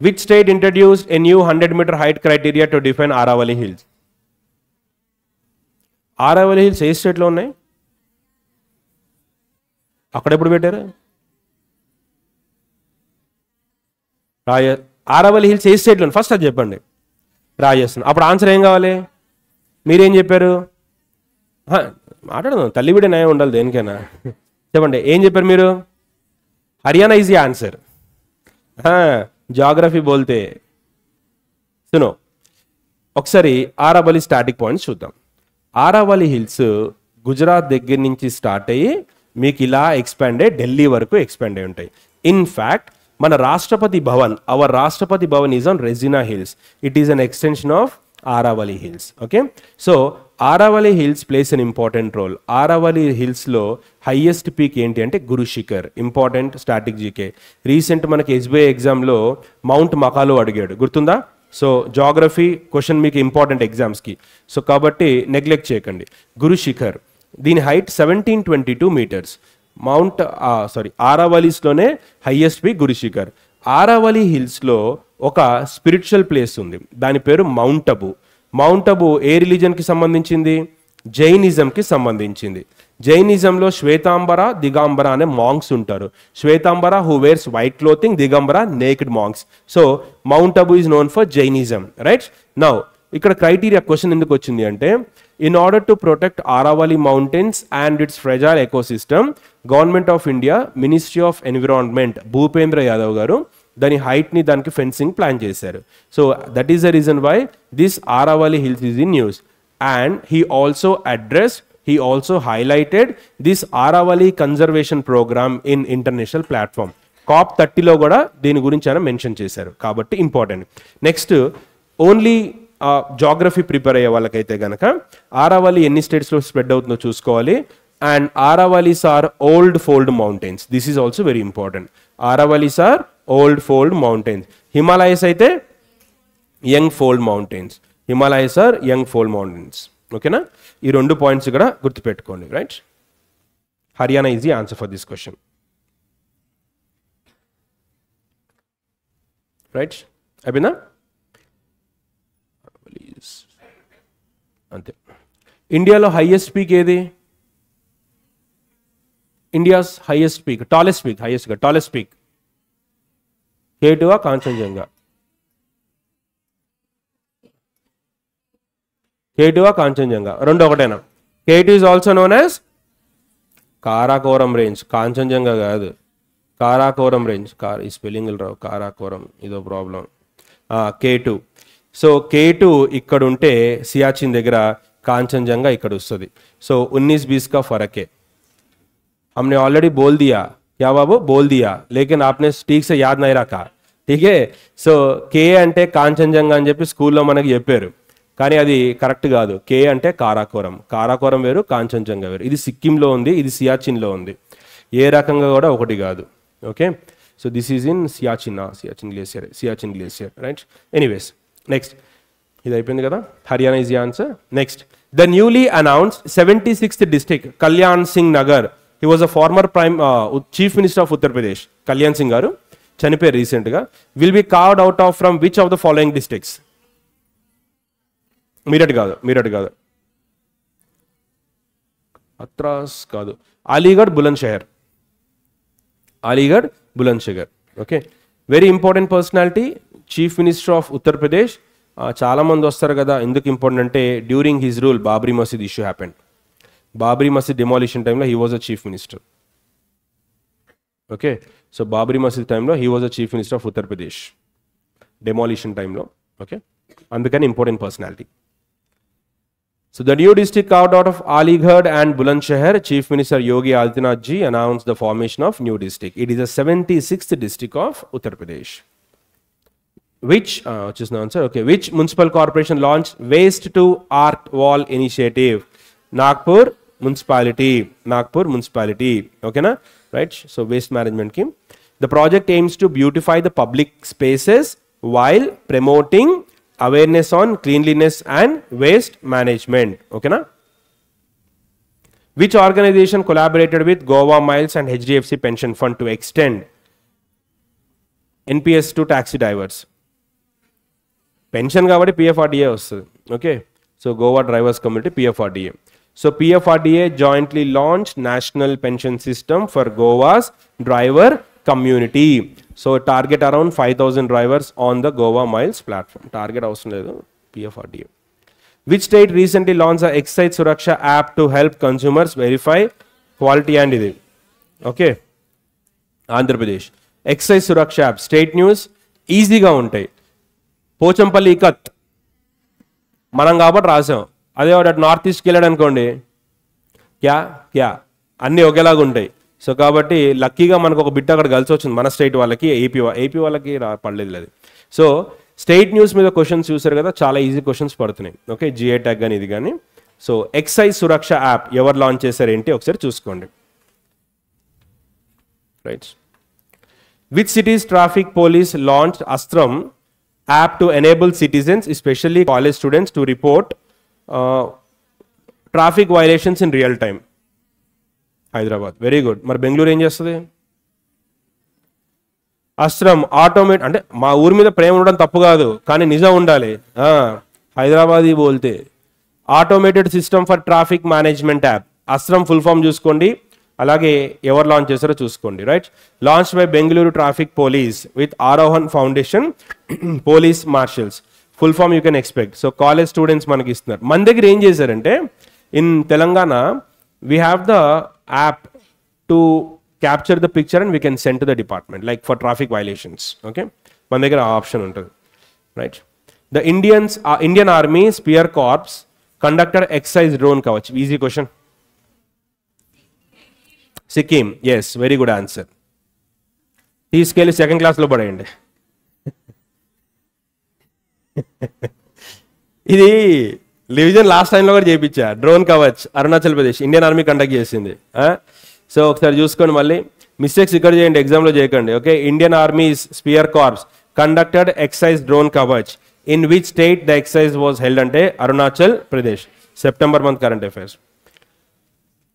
Which state introduced a new 100-meter height criteria to define Aravalli Hills? Aravalli Hills ఏ స్టేట్లో ఉన్నాయి? అక్కడ ఎప్పుడు పెట్టారు? Aravalli hills ఏ స్టేట్లో? First అది చెప్పండి. రాజస్థాన్. అప్పుడు ఆన్సర్ ఏం కావాలి? మీరేం చెప్పారు? మాట్లాడదాం, తల్లి బిడ్డ న్యాయం ఉండాలి దేనికైనా. చెప్పండి, ఏం చెప్పారు మీరు? Haryana is the answer. Geography బోల్తే సునో. ఒకసారి ఆరావల్లి స్టాటిక్ పాయింట్స్ చూద్దాం. ఆరావల్లి హిల్స్ గుజరాత్ దగ్గర నుంచి స్టార్ట్ అయ్యి మీకు ఇలా ఎక్స్పాండ్ అయ్యి ఢిల్లీ వరకు ఎక్స్పాండ్ అయి ఉంటాయి. ఇన్ఫ్యాక్ట్ మన Rashtrapati Bhavan, hour Rashtrapati Bhavan is on Regina hills. It is an extension of Aravalli Hills. Okay, so Aravalli Hills plays an important role. Aravalli Hills లో హైయెస్ట్ పీక్ ఏంటి అంటే Guru Shikhar. Important static GK. Recent మనకి SBI ఎగ్జామ్లో mount Makalu అడిగాడు, గుర్తుందా? So geography question మీకు important ఎగ్జామ్స్కి, so కాబట్టి నెగ్లెక్ట్ చేయకండి. గురు శిఖర్, దీని హైట్ 1722 మీటర్స్. ఆరావలీస్లోనే హైయెస్ట్ పీక్ గురు శిఖర్. ఆరావలి హిల్స్లో ఒక స్పిరిచువల్ ప్లేస్ ఉంది, దాని పేరు మౌంట్ అబు. మౌంట్ అబు ఏ రిలీజన్కి సంబంధించింది? జైనిజంకి సంబంధించింది. జైనిజంలో శ్వేతాంబర, దిగంబర అనే మాంగ్స్ ఉంటారు. Shvetambara who wears white clothing, Digambara naked monks. So mount Abu is known for Jainism, right? Now ఇక్కడ క్రైటీరియా క్వశ్చన్ ఎందుకు వచ్చింది అంటే, in order to protect Aravalli mountains and its fragile ecosystem, government of India, ministry of environment, Bhupendra Yadav garu దాని హైట్ని దానికి fencing plan చేశారు. So that is the reason why this Aravalli hills is in news. And he also highlighted this Aravalli conservation program in international platform. COP30లో కూడా దీని గురించి ఆయన mention చేశారు, కాబట్టి important. Next, only geography prepare అయ్యే వాళ్ళకైతే కనుక ఆరావలి ఎన్ని స్టేట్స్లో స్ప్రెడ్ అవుతుందో చూసుకోవాలి. And Aravallis are old fold mountains. This is also very important. Aravallis are old fold mountains. Himalayas అయితే young fold mountains. Himalayas are young fold mountains. ఓకేనా? ఈ రెండు పాయింట్స్ కూడా గుర్తుపెట్టుకోండి, right? Haryana is the answer for this question, right? అయిపోయిందా? అంతే. ఇండియాలో హైయెస్ట్ పీక్ ఏది? India's highest peak, tallest peak, tallest peak K2 Kanchenjunga? K2 Kanchenjunga? రెండు ఒకటేనా? K2 is also known as Karakoram range. Kanchenjunga కాదు, కారాకోరం రేంజ్. ఈ స్పెల్లింగ్లు రావు, కారాకోరం ఇదో ప్రాబ్లం. K2. సో K2 ఇక్కడ ఉంటే సియాచిన్ దగ్గర, కాంచన్జంగా ఇక్కడ వస్తుంది. సో 19-20 का फर्क है. हमने ऑलरेडी बोल दिया, क्या बाबू? बोल दिया, लेकिन आपने ठीक से याद नहीं रखा. ठीक है? సో కే అంటే కాంచన్జంగా అని చెప్పి స్కూల్లో మనకి చెప్పారు, కానీ అది కరెక్ట్ కాదు. కే అంటే కారాకోరం. కారాకోరం వేరు, కాంచన్జంగా వేరు. ఇది సిక్కింలో ఉంది, ఇది సియాచిన్లో ఉంది. ఏ రకంగా కూడా ఒకటి కాదు. Okay, so this is in Siachen glacier, right? Anyways, next, ఇది అయిపోయింది కదా. Haryana is the answer. Next, the newly announced 76th district Kalyan Singh Nagar. He was a former chief minister of Uttar Pradesh. Kalyan Singh గారు చనిపోయారు రీసెంట్గా. Will be carved out of from which of the following districts? Meerut కాదు, హత్రాస్ కాదు, Aligarh, Bulandshahr. Okay, very important personality, chief minister of Uttar Pradesh. చాలా మంది వస్తారు కదా, ఎందుకు ఇంపార్టెంట్ అంటే డ్యూరింగ్ హిజ్ రూల్ బాబ్రీ మసీద్ ఇష్యూ హ్యాపెండ్. బాబ్రీ మసీద్ డిమాలిషన్ టైంలో he was a chief minister. Okay, so Babri మసీద్ టైంలో he was a chief minister of Uttar Pradesh, demolition టైంలో. ఓకే, అందుకని important personality. So the new district carved out of Aligarh and Bulandshahr, Chief Minister Yogi Adityanath ji announced the formation of new district. It is the 76th district of Uttar Pradesh. Which is the answer. Okay, which municipal corporation launched Waste to Art Wall initiative? Nagpur municipality. Okay na, right? So waste management scheme. The project aims to beautify the public spaces while promoting awareness on cleanliness and waste management. Okay na? Which organization collaborated with Goa Miles and HDFC Pension Fund to extend NPS to taxi drivers? Pension కాబట్టి PFRDA వస్తుంది. Okay, so Goa Drivers Community, PFRDA. So PFRDA jointly launched National Pension System for Goa's driver community. So target around 5,000 drivers on the Goa Miles platform. Target అవసరం లేదు, PFRDA. Which state recently launched a Excise Suraksha app to help consumers verify quality and ఇది? Okay, Andhra Pradesh. Excise Suraksha app, state news ఈజీగా ఉంటాయి. పోచంపల్లి ఇకత్ మనం కాబట్టి రాసాం. అదే వాడు నార్త్ ఈస్ట్కి వెళ్ళాడు అనుకోండి, క్యా అన్నీ ఒకేలాగా ఉంటాయి. సో కాబట్టి లక్కీగా మనకు ఒక బిట్ అక్కడ కలిసి వచ్చింది మన స్టేట్ వాళ్ళకి, ఏపీ వాళ్ళకి పడలేదు లేదు. సో స్టేట్ న్యూస్ మీద క్వశ్చన్స్ చూసారు కదా, చాలా ఈజీ క్వశ్చన్స్ పడుతున్నాయి. ఓకే, జిఐ ట్యాగ్ కానీ ఇది కానీ. సో ఎక్సైజ్ సురక్ష యాప్ ఎవరు లాంచ్ చేశారు ఏంటి ఒకసారి చూసుకోండి. Right. Which cities traffic police launched Astram app to enable citizens especially college students to report traffic violations in real time? Hyderabad. Very good. మరి బెంగళూరు ఏం చేస్తుంది? అస్త్రం ఆటోమేట్, అంటే మా ఊరి మీద ప్రేమ ఉండడం తప్పు కాదు, కానీ నిజం ఉండాలి. హైదరాబాదీ బోల్తే automated system for traffic management app. Astram full form చూసుకోండి, అలాగే ఎవరు లాంచ్ చేస్తారో చూసుకోండి. Right. Launch by Bengaluru traffic police with Arohan foundation police marshals. Full form you can expect. So college students మనకి ఇస్తున్నారు. మన దగ్గర ఏం చేశారంటే ఇన్ Telangana we have the app to capture the picture and we can send to the department like for traffic violations. Okay, మన దగ్గర ఆ ఆప్షన్ ఉంటుంది. Right. The Indian Army Spear Corps conducted exercise drone kavach. Easy question. Sikkim. Yes, very good answer. తీసుకెళ్ళి second క్లాస్లో పడేయండి. ఇది revision last టైంలో కూడా చేయించా. Drone Kavach Arunachal Pradesh Indian army conduct చేసింది. సో ఒకసారి చూసుకొని మళ్ళీ మిస్టేక్స్ ఇక్కడ చేయండి, ఎగ్జామ్లో చేయకండి. Okay, Indian army's spear corps conducted exercise drone Kavach in which state the exercise was held అంటే Arunachal Pradesh. September month current affairs.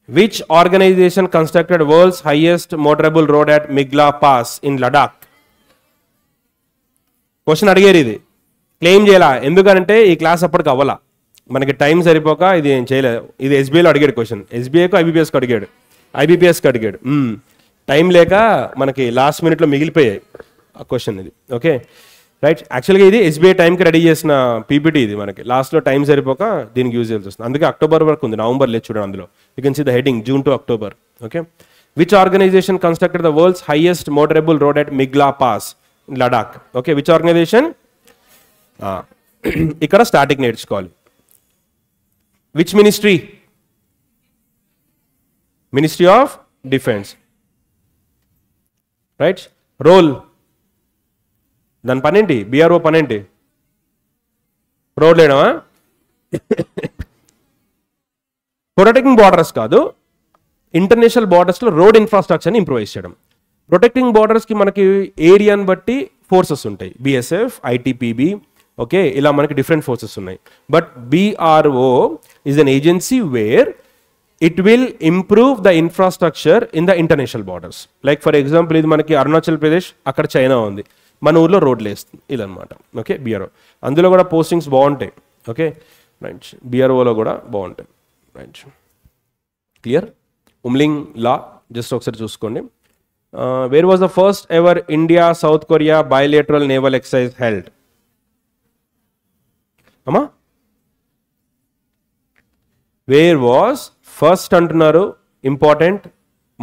Which organization constructed world's highest motorable road at Migla pass in Ladakh? Question అడిగారు, ఇది claim చేయాల. ఎందుకంటే ఈ class అప్పటికి అవ్వాలా, మనకి time సరిపోక ఇది ఏం చేయలేదు. ఇది ఎస్బీఐలో అడిగాడు క్వశ్చన్, ఎస్బీఐకు ఐబీపీఎస్కి అడిగాడు, ఐబీపీఎస్కి అడిగాడు. టైం లేక మనకి లాస్ట్ మినిట్లో మిగిలిపోయాయి ఆ క్వశ్చన్ ఇది. Okay right. యాక్చువల్గా ఇది ఎస్బీఐ టైంకి రెడీ చేసిన పీపీటీ, ఇది మనకి లాస్ట్లో టైం సరిపోక దీనికి యూజ్ చేయాల్సి వస్తుంది. అందుకే అక్టోబర్ వరకు ఉంది, నవంబర్ లేదు చూడండి అందులో. You can see the heading June to October. Okay. Which organization constructed the world's highest motorable road at Migla pass in Ladakh? Okay, which organization? ఇక్కడ స్టార్టింగ్ నేర్చుకోవాలి. Which ministry? Ministry of defence. Right. Role, దాని పనేంటి? BRO పనేంటి? Road లేడమా? Protecting borders కాదు, international బార్డర్స్లో road ఇన్ఫ్రాస్ట్రక్చర్ని improvise చేయడం. ప్రొటెక్టింగ్ బార్డర్స్కి మనకి ఏరియాని బట్టి ఫోర్సెస్ ఉంటాయి, బిఎస్ఎఫ్, ఐటీపీబీ, ఓకే, ఇలా మనకి డిఫరెంట్ ఫోర్సెస్ ఉన్నాయి. But BRO is an agency where it will improve the infrastructure in the international borders. Like for example, ఇది మనకి అరుణాచల్ ప్రదేశ్, అక్కడ చైనా ఉంది, మన ఊర్లో రోడ్లు వేస్తుంది, ఇది అనమాట. Okay, BRO. అందులో కూడా పోస్టింగ్స్ బాగుంటాయి. ఓకే రైట్, బిఆర్ఓలో కూడా బాగుంటాయి. Right, clear. Umling La just ఒకసారి చూసుకోండి. Where was the first ever India south Korea bilateral naval exercise held? అమ్మా, వేర్ వాజ్ ఫస్ట్ అంటున్నారు, ఇంపార్టెంట్.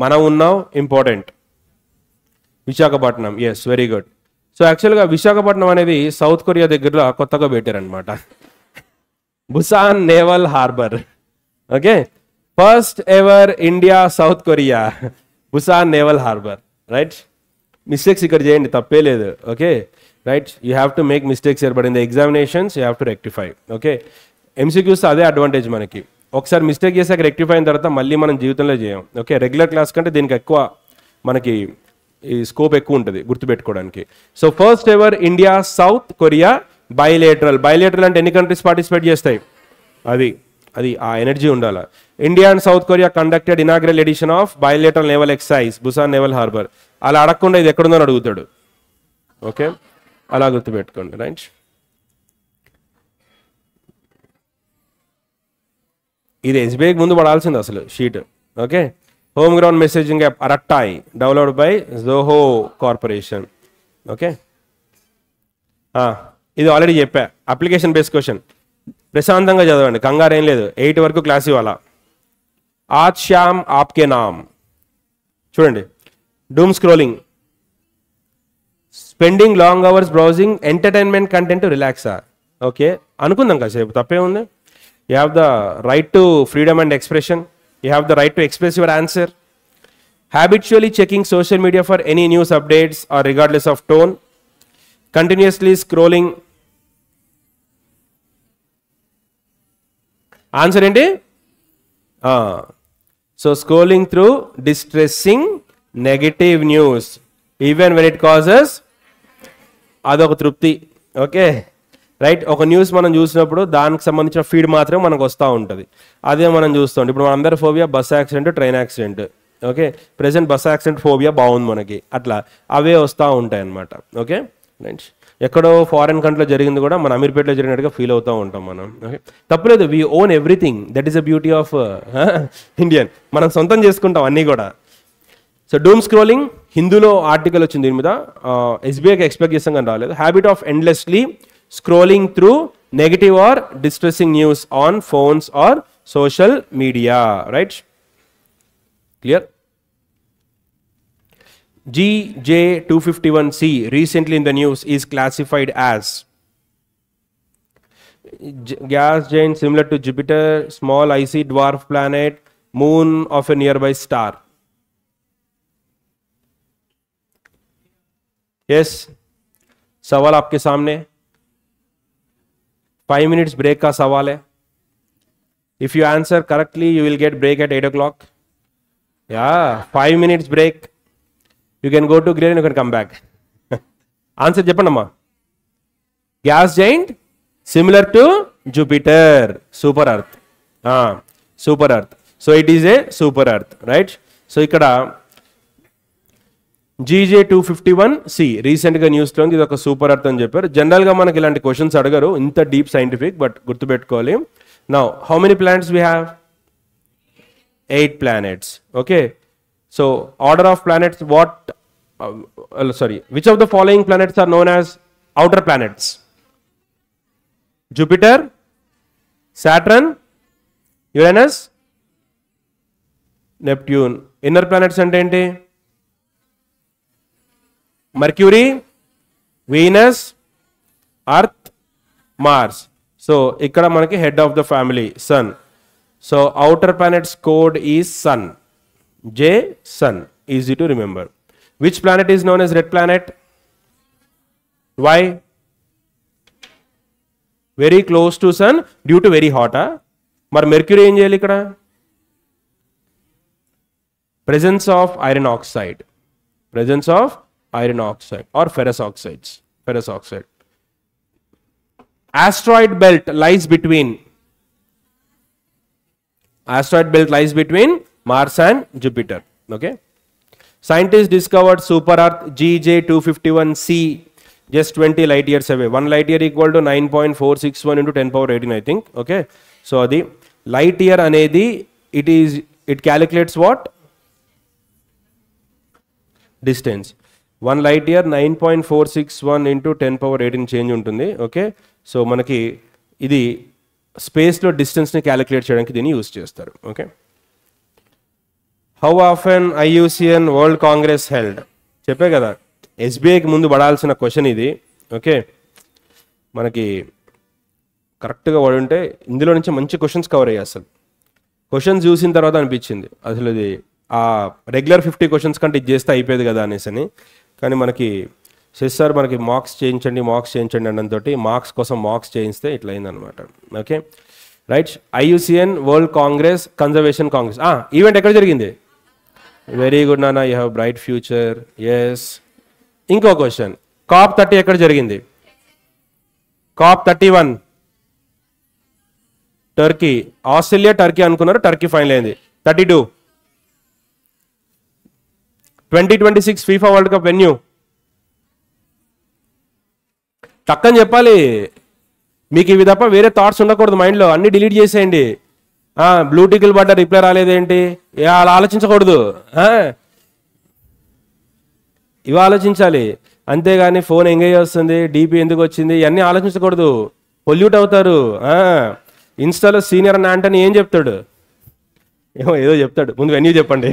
మనం ఉన్నాం, important. Visakhapatnam. Yes, very good. So యాక్చువల్గా విశాఖపట్నం అనేది సౌత్ కొరియా దగ్గరలో కొత్తగా పెట్టారనమాట, Busan naval harbour. Okay, first ever India south Korea Busan naval harbour. Right. Mistakes ఇక్కడ చేయండి, తప్పే లేదు. Okay right, you have to make mistakes here, but in the examinations you have to rectify. Okay, MCQs అదే advantage మనకి, ఒకసారి mistake చేసాక rectify అయిన తర్వాత మళ్ళీ మనం జీవితంలో చేయం. ఓకే, రెగ్యులర్ క్లాస్ కంటే దీనికి ఎక్కువ మనకి ఈ స్కోప్ ఎక్కువ ఉంటుంది గుర్తుపెట్టుకోవడానికి. So first ever India south Korea bilateral. Bilateral అంటే ఎన్ని కంట్రీస్ పార్టిసిపేట్ చేస్తాయి? అది ఆ ఎనర్జీ ఉండాలి. India and south Korea conducted inaugural edition of bilateral naval exercise Busan naval harbour. అలా అడగకుండా ఇది ఎక్కడుందని అడుగుతాడు. ఓకే, అలా గుర్తుపెట్టుకోండి. రైట్. ఇది ఎస్బీఐకి ముందు పడాల్సింది అసలు sheet. Okay, home ground messaging app Arattai developed by Zoho corporation. Okay, ఇది ఆల్రెడీ చెప్పా, అప్లికేషన్ బేస్డ్ క్వశ్చన్. ప్రశాంతంగా చదవండి, కంగారు ఏం లేదు. 8 వరకు క్లాస్ ఇవ్వాలా. ఆజ్ శ్యామ్ ఆప్కే నామ్. చూడండి, doom scrolling, spending long hours browsing entertainment content రిలాక్సా. ఓకే, అనుకుందాం కాసేపు, తప్పే ఉంది. You have the right to freedom and expression. You have the right to express your answer. Habitually checking social media for any news updates or regardless of tone. Continuously scrolling answer ఏంటి? So scrolling through distressing negative news even when it causes, అదొక తృప్తి. Okay right. ఒక news మనం చూసినప్పుడు దానికి సంబంధించిన feed మాత్రం మనకు వస్తూ ఉంటుంది, అదే మనం చూస్తాం. ఇప్పుడు మన అందరి phobia bus accident, train accident. Okay present bus accident phobia బాగుంది మనకి, అట్లా అవే వస్తూ ఉంటాయి అన్నమాట. Okay right. ఎక్కడో ఫారెన్ కంట్రీలో జరిగింది కూడా మన అమీర్పేటలో జరిగినట్టుగా ఫీల్ అవుతూ ఉంటాం మనం. ఓకే తప్పలేదు, we own everything, that is the beauty of Indian. మనం సొంతం చేసుకుంటాం అన్నీ కూడా. సో డూమ్ స్క్రోలింగ్, హిందూలో ఆర్టికల్ వచ్చింది దీని మీద, ఎస్బీఐకి ఎక్స్పెక్ట్ చేస్తాం కానీ రాలేదు. Habit of endlessly scrolling through negative or distressing news on phones or social media. Right clear. GJ251c recently in the news is classified as gas giant similar to Jupiter, small icy dwarf planet, moon of a nearby star. Yes, सवाल आपके सामने. 5 minutes break का सवाल है. If you answer correctly, you will get break at 8 o'clock. Yeah, 5 minutes break. You can go to grill and you can come back. Answer చెప్పండమ్మా. Gas giant similar to Jupiter, super earth. Super earth. So it is a super earth, right? So ఇక్కడ GJ251c రీసెంట్గా న్యూస్లో ఇది ఒక super earth అని చెప్పారు. జనరల్గా మనకి ఇలాంటి క్వశ్చన్స్ అడగరు ఇంత డీప్ సైంటిఫిక్, బట్ గుర్తుపెట్టుకోవాలి. Now how many planets we have? 8 planets. Okay, so order of planets, what which of the following planets are known as outer planets? Jupiter, Saturn, Uranus, Neptune. Inner planets ante enti? Mercury, Venus, Earth, Mars. So ikkada manaki head of the family Sun. So outer planets code is Sun. J, Sun. Easy to remember. Which planet is known as red planet? Why? Very close to Sun due to very hot. Mar Mercury em cheyali ikkada? Presence of iron oxide. Presence of iron oxide or ferrous oxides. Ferrous oxide. Asteroid belt lies between Mars and Jupiter. Okay. Scientists discovered super earth GJ251c just 20 light years away. 1 light year equal to 9.461 into 10 power 18, I think. Okay. So the light year anedi it calculates what? Distance. 1 light year 9.461 into 10 power 18 change ఉంటుంది. Okay so మనకి ఇది స్పేస్లో డిస్టెన్స్ని calculate చేయడానికి దీన్ని use చేస్తారు. Okay. How often IUCN world congress held? చెప్పే కదా SBIకి ముందు పడాల్సిన క్వశ్చన్ ఇది. ఓకే మనకి కరెక్ట్గా పడుంటే ఇందులో నుంచి మంచి క్వశ్చన్స్ కవర్ అయ్యాయి. అసలు క్వశ్చన్స్ చూసిన తర్వాత అనిపించింది అసలు ఇది ఆ రెగ్యులర్ 50 క్వశ్చన్స్ కంటే ఇది చేస్తే అయిపోయేది కదా అనేసి. కానీ మనకి సార్ మనకి మార్క్స్ చేయించండి అనడంతో మార్క్స్ కోసం మార్క్స్ చేయిస్తే ఇట్లా అయిందనమాట. Okay right. IUCN world congress conservation congress event ఎక్కడ జరిగింది? వెరీ గుడ్ నాన్న, you have bright future. Yes. ఇంకో క్వశ్చన్, COP30 ఎక్కడ జరిగింది? COP31 Turkey. ఆస్ట్రేలియా టర్కీ అనుకున్నారు, టర్కీ ఫైనల్ అయింది. 32 2026 FIFA వరల్డ్ కప్ వెన్యూ టక్కని చెప్పాలి. మీకు ఇవి తప్ప వేరే థాట్స్ ఉండకూడదు మైండ్లో, అన్ని డిలీట్ చేసేయండి. బ్లూ టిక్లు పడ్డ రిప్లై రాలేదేంటి అలా ఆలోచించకూడదు. ఇవి ఆలోచించాలి, అంతేగాని ఫోన్ ఎంగేజ్ వస్తుంది, DP ఎందుకు వచ్చింది ఇవన్నీ ఆలోచించకూడదు. పొల్యూట్ అవుతారు. ఇన్స్టాలో సీనియర్ అన్న అంటే ఏం చెప్తాడు? ఏదో చెప్తాడు. ముందు వెన్యూ చెప్పండి.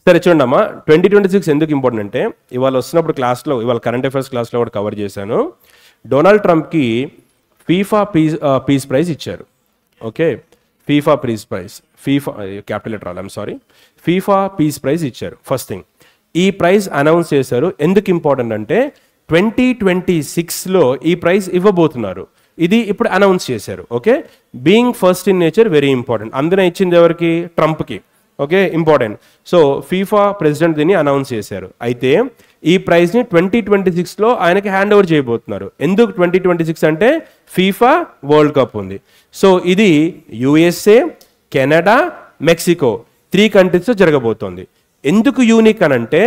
సరే చూడండి అమ్మా, 2026 ఎందుకు ఇంపార్టెంట్ అంటే ఇవాళ వస్తున్నప్పుడు క్లాస్లో, ఇవాళ కరెంట్ అఫైర్స్ క్లాస్లో కూడా కవర్ చేశాను. డొనాల్డ్ ట్రంప్కి FIFA పీస్ ప్రైజ్ ఇచ్చారు. Okay FIFA peace prize, FIFA capital letter రాలే, సారీ, FIFA పీస్ ప్రైజ్ ఇచ్చారు. ఫస్ట్ థింగ్ ఈ ప్రైజ్ అనౌన్స్ చేశారు. ఎందుకు ఇంపార్టెంట్ అంటే 2026లో ఈ ప్రైజ్ ఇవ్వబోతున్నారు. ఇది ఇప్పుడు అనౌన్స్ చేశారు. Okay, being first in nature very important. అందులో ఇచ్చింది ఎవరికి? ట్రంప్కి. Okay, important. So FIFA president దీన్ని అనౌన్స్ చేశారు. అయితే ఈ ప్రైజ్ని 2026లో ఆయనకి హ్యాండ్ ఓవర్ చేయబోతున్నారు. ఎందుకు 2026 అంటే ఫీఫా వరల్డ్ కప్ ఉంది. సో ఇది యుఎస్ఏ, కెనడా, మెక్సికో 3 కంట్రీస్లో జరగబోతోంది. ఎందుకు యూనిక్ అని అంటే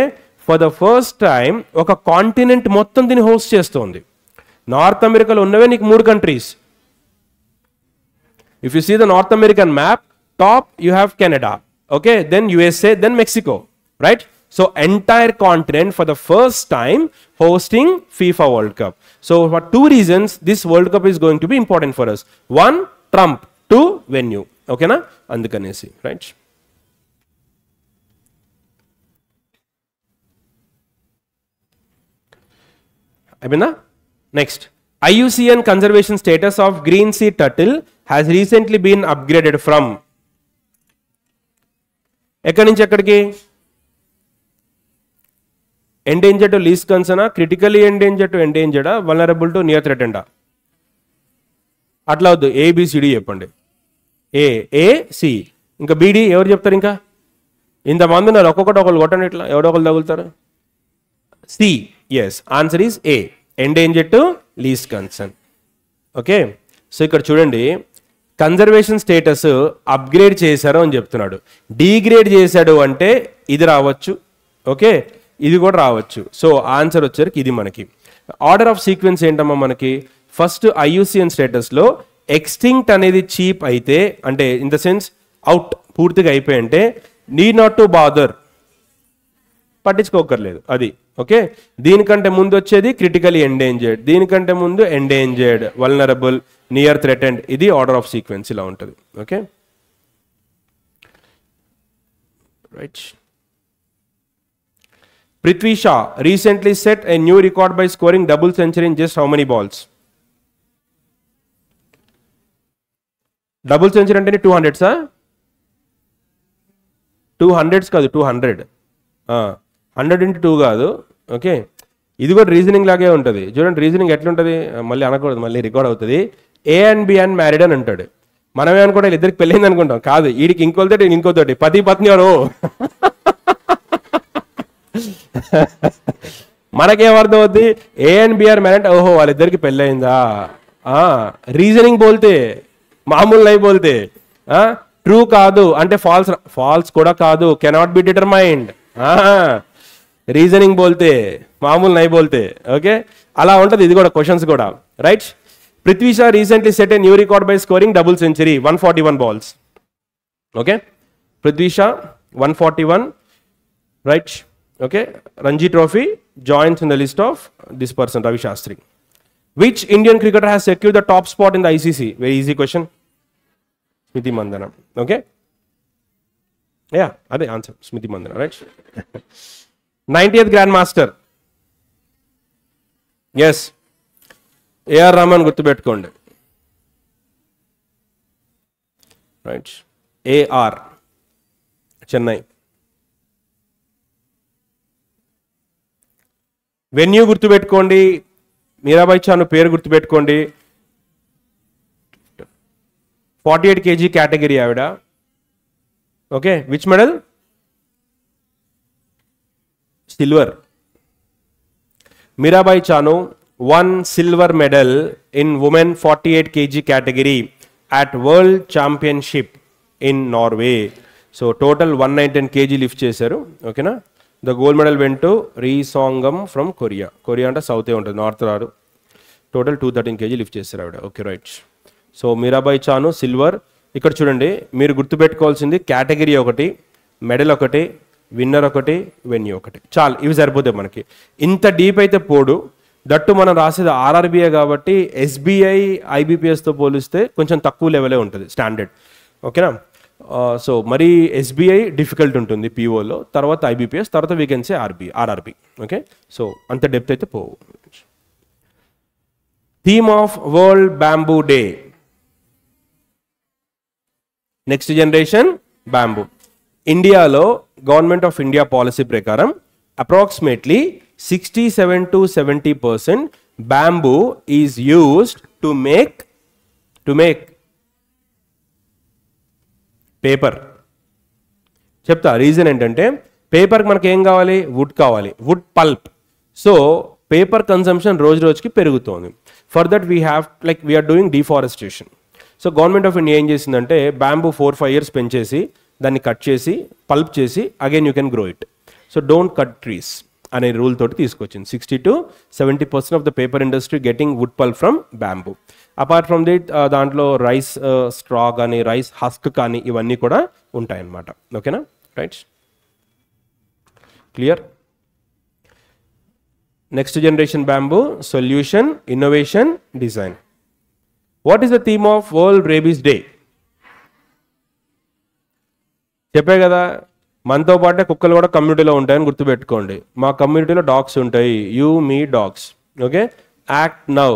ఫర్ ద ఫస్ట్ టైం ఒక కాంటినెంట్ మొత్తం దీన్ని హోస్ట్ చేస్తోంది. నార్త్ అమెరికాలో ఉన్నవే నీకు 3 కంట్రీస్. If you see the north American map, top you have Canada, okay, then USA, then Mexico, right? So entire continent for the first time hosting FIFA World Cup. So for 2 reasons this World Cup is going to be important for us. 1, Trump. 2, venue. Okay na? Andukanesi, right? Abina? Next. IUCN conservation status of green sea turtle has recently been upgraded from ఎక్కడి నుంచి ఎక్కడికి? Endangered to least కన్సర్నా, critically endangered to ఎండేంజర్డా, vulnerable to near థ్రెటెండా? అట్లా వద్దు, A B C D చెప్పండి. ఏసి ఇంకా బీడి ఎవరు చెప్తారు? ఇంకా ఇంతమంది ఉన్నారు, ఒక్కొక్కటి ఒకళ్ళు కొట్టండి, ఇట్లా ఎవడో ఒకళ్ళు తగులుతారు. C, yes, answer is A, endangered to least concern. Okay, so ఇక్కడ చూడండి, కన్జర్వేషన్ స్టేటస్ అప్గ్రేడ్ చేశారు అని చెప్తున్నాడు. డీగ్రేడ్ చేశాడు అంటే ఇది రావచ్చు, ఓకే, ఇది కూడా రావచ్చు. సో ఆన్సర్ వచ్చేసరికి ఇది మనకి. ఆర్డర్ ఆఫ్ సీక్వెన్స్ ఏంటమ్మా మనకి? ఫస్ట్ ఐయుసిఎన్ స్టేటస్లో ఎక్స్టింక్ట్ అనేది చీప్ అయితే, అంటే ఇన్ ద సెన్స్ అవుట్ పూర్తిగా అయిపోయి అంటే నీడ్ నాట్ టు బాదర్, పట్టించుకోకర్లేదు అది. ఓకే, దీనికంటే ముందు వచ్చేది క్రిటికలీ ఎండేంజర్డ్, దీనికంటే ముందు ఎండేంజర్డ్, వల్నరబుల్, నియర్ థ్రెటెండ్. ఇది ఆర్డర్ ఆఫ్ సీక్వెన్స్ ఇలా ఉంటుంది. Okay, right. Prithvi Shaw recently set a new record by scoring double century in just how many balls? Double century అంటే 200 200 కాదు, 200 100 into 2 కాదు. ఓకే, ఇది కూడా రీజనింగ్ లాగే ఉంటుంది. చూడండి రీజనింగ్ ఎట్లుంటుంది, మళ్ళీ అనకూడదు, మళ్ళీ రికార్డ్ అవుతుంది. A and B and married అని అంటాడు. మనమే అనుకుంటా ఇద్దరికి పెళ్ళైంది అనుకుంటాం, కాదు, వీడికి ఇంకోతోటి ఇంకోతోటి, పతి పత్ని వారు. మనకేమర్థం అవుద్ది? A and B are married, ఓహో వాళ్ళిద్దరికి పెళ్ళయిందా. రీజనింగ్ బోల్తే, మామూలు నై బోల్తే. ట్రూ కాదు అంటే ఫాల్స్, ఫాల్స్ కూడా కాదు, కెనాట్ బి డిటర్మైన్డ్. రీజనింగ్ బోల్తే, మామూలు నై బోల్తే. ఓకే, అలా ఉంటుంది ఇది కూడా, క్వశ్చన్స్ కూడా. Right. Prithvi Shaw recently set a new record by scoring double century, 141 balls. Okay, Prithvi Shaw 141. Right. Okay, Ranji trophy joins in the list of this person, Ravi Shastri. Which Indian cricketer has secured the top spot in the ICC? Very easy question, Smriti Mandhana. Okay, yeah అదే answer, Smriti Mandhana. Right. 90th grand master, yes, A R Rahman గుర్తుపెట్టుకోండి. Right, AR, Chennai. Venue గుర్తుపెట్టుకోండి, మీరాబాయి చాను పేరు గుర్తుపెట్టుకోండి. 48 kg category ఆవిడ. Okay, which medal? Silver. Mirabai Chanu won silver medal in women 48 kg category at World Championship in Norway. So total 119 kg lift చేశారు. ఓకేనా. The gold medal went to Ri Songam from Korea. Korea అంటే సౌతే ఉంటుంది, north రాదు. Total 213 kg lift చేశారు ఆవిడ. Okay, right. So Mirabai Chanu silver. ఇక్కడ చూడండి, మీరు గుర్తుపెట్టుకోవాల్సింది కేటగిరీ ఒకటి, మెడల్ ఒకటి, విన్నర్ ఒకటి, వెన్యూ ఒకటి, చాలు, ఇవి సరిపోతాయి మనకి. ఇంత డీప్ అయితే పోడు. దట్టు మనం రాసేది ఆర్ఆర్బిఐ కాబట్టి ఎస్బీఐ ఐబీపీఎస్తో పోలిస్తే కొంచెం తక్కువ లెవెలే ఉంటుంది స్టాండర్డ్. ఓకేనా. సో మరి ఎస్బీఐ డిఫికల్ట్ ఉంటుంది పిఓలో, తర్వాత ఐబీపీఎస్, తర్వాత we can say RRB. Okay, so అంత డెప్త్ అయితే పోవు. Theme of world bamboo day, next generation bamboo. ఇండియాలో గవర్నమెంట్ ఆఫ్ ఇండియా పాలసీ ప్రకారం approximately 67 to 70% bamboo is used to make paper. చెప్తా రీజన్ ఏంటంటే పేపర్కి మనకి ఏం కావాలి, వుడ్ కావాలి, wood pulp. So paper consumption రోజు రోజుకి పెరుగుతోంది. For that we're doing deforestation. So government of India ఏం చేసిందంటే బ్యాంబూ 4-5 years పెంచేసి దాన్ని కట్ చేసి పల్ప్ చేసి again you can grow it. So don't cut trees అనే రూల్ తోటి తీసుకొచ్చింది. 60 to 70% of the paper industry getting wood pulp from bamboo. Apart from that దాంట్లో రైస్ స్ట్రా కానీ రైస్ హస్క్ కానీ ఇవన్నీ కూడా ఉంటాయన్నమాట. ఓకేనా, right, clear. Next generation bamboo solution, innovation, design. What is the theme of world rabies day? చెప్పే కదా, మనతో పాటే కుక్కలు కూడా కమ్యూనిటీలో ఉంటాయని గుర్తుపెట్టుకోండి. మా కమ్యూనిటీలో డాగ్స్ ఉంటాయి, you me dogs. Okay, act now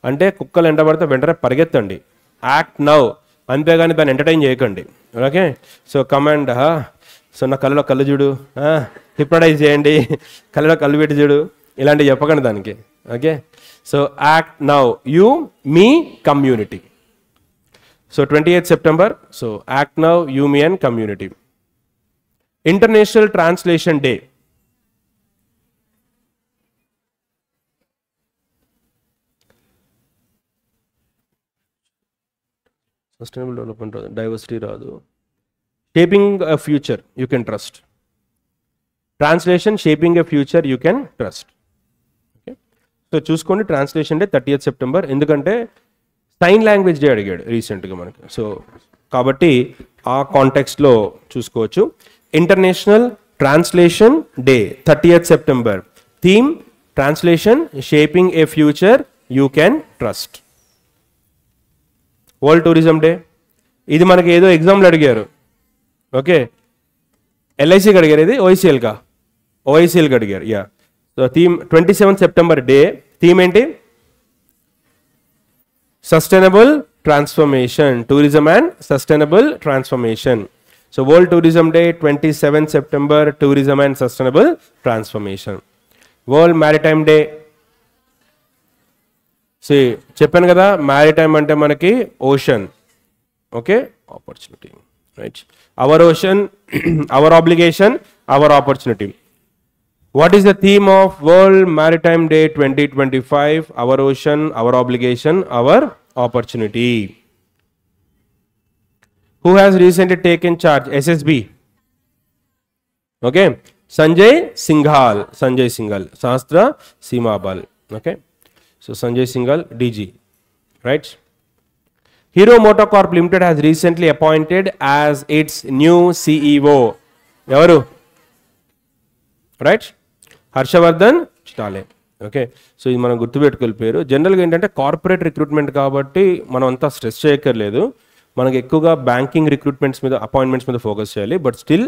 అంటే కుక్కలు ఎంటబడితే వెంటనే పరిగెత్తండి, యాక్ట్ నౌ, అంతేగాని దాన్ని ఎంటర్టైన్ చేయకండి. ఓకే, సో కమాండ్, సో నా కళ్ళలో కళ్ళు చూడు, హిప్నటైజ్ చేయండి, కళ్ళలో కళ్ళు పెట్టి చూడు, ఇలాంటివి చెప్పకండి దానికి. Okay, so act now, you me community. So 28th September, so act now, you me and community. International translation day. Sustainable development రాదు, డైవర్సిటీ రాదు, shaping a future you can trust. Translation, shaping a future you can trust. Okay, so చూసుకోండి translation day 30th September. ఎందుకంటే sign language day అడిగాడు రీసెంట్గా మనకి. So కాబట్టి ఆ కాంటెక్స్ట్లో చూసుకోవచ్చు. International translation day 30th September. Theme translation, shaping A future you can trust. World tourism day, ఇది మనకి ఏదో ఎగ్జామ్లో అడిగారు. ఓకే, ఎల్ఐసికి అడిగారు, ఇది ఓఐసిఎల్కి అడిగారు. Yeah, so theme 27th September day. Theme ఏంటి? Sustainable transformation, tourism and sustainable transformation. So world tourism day 27th September, tourism and sustainable transformation. World maritime day. So చెప్పాను కదా, మ్యారిటైమ్ అంటే మనకి ocean. Okay, opportunity, right. Our ocean, our obligation, our opportunity. What is the theme of world maritime day 2025? Our ocean, our obligation, our opportunity. Who has recently taken charge? SSB. Okay, Sanjay Singhal, Shastra Seema-Bal. Okay, so Sanjay Singhal, DG, right? Hero MotoCorp Limited has recently appointed as its new CEO. Evaru? Right? Harshavardhan Chitale. Okay, so ఇది మనం గుర్తుపెట్టుకోవాలి పేరు. జనరల్గా ఏంటంటే corporate recruitment కాబట్టి మనం అంతా stress చేయక్కర్లేదు. మనకు ఎక్కువగా బ్యాంకింగ్ రిక్రూట్మెంట్స్ మీద, అపాయింట్మెంట్స్ మీద ఫోకస్ చేయాలి. బట్ స్టిల్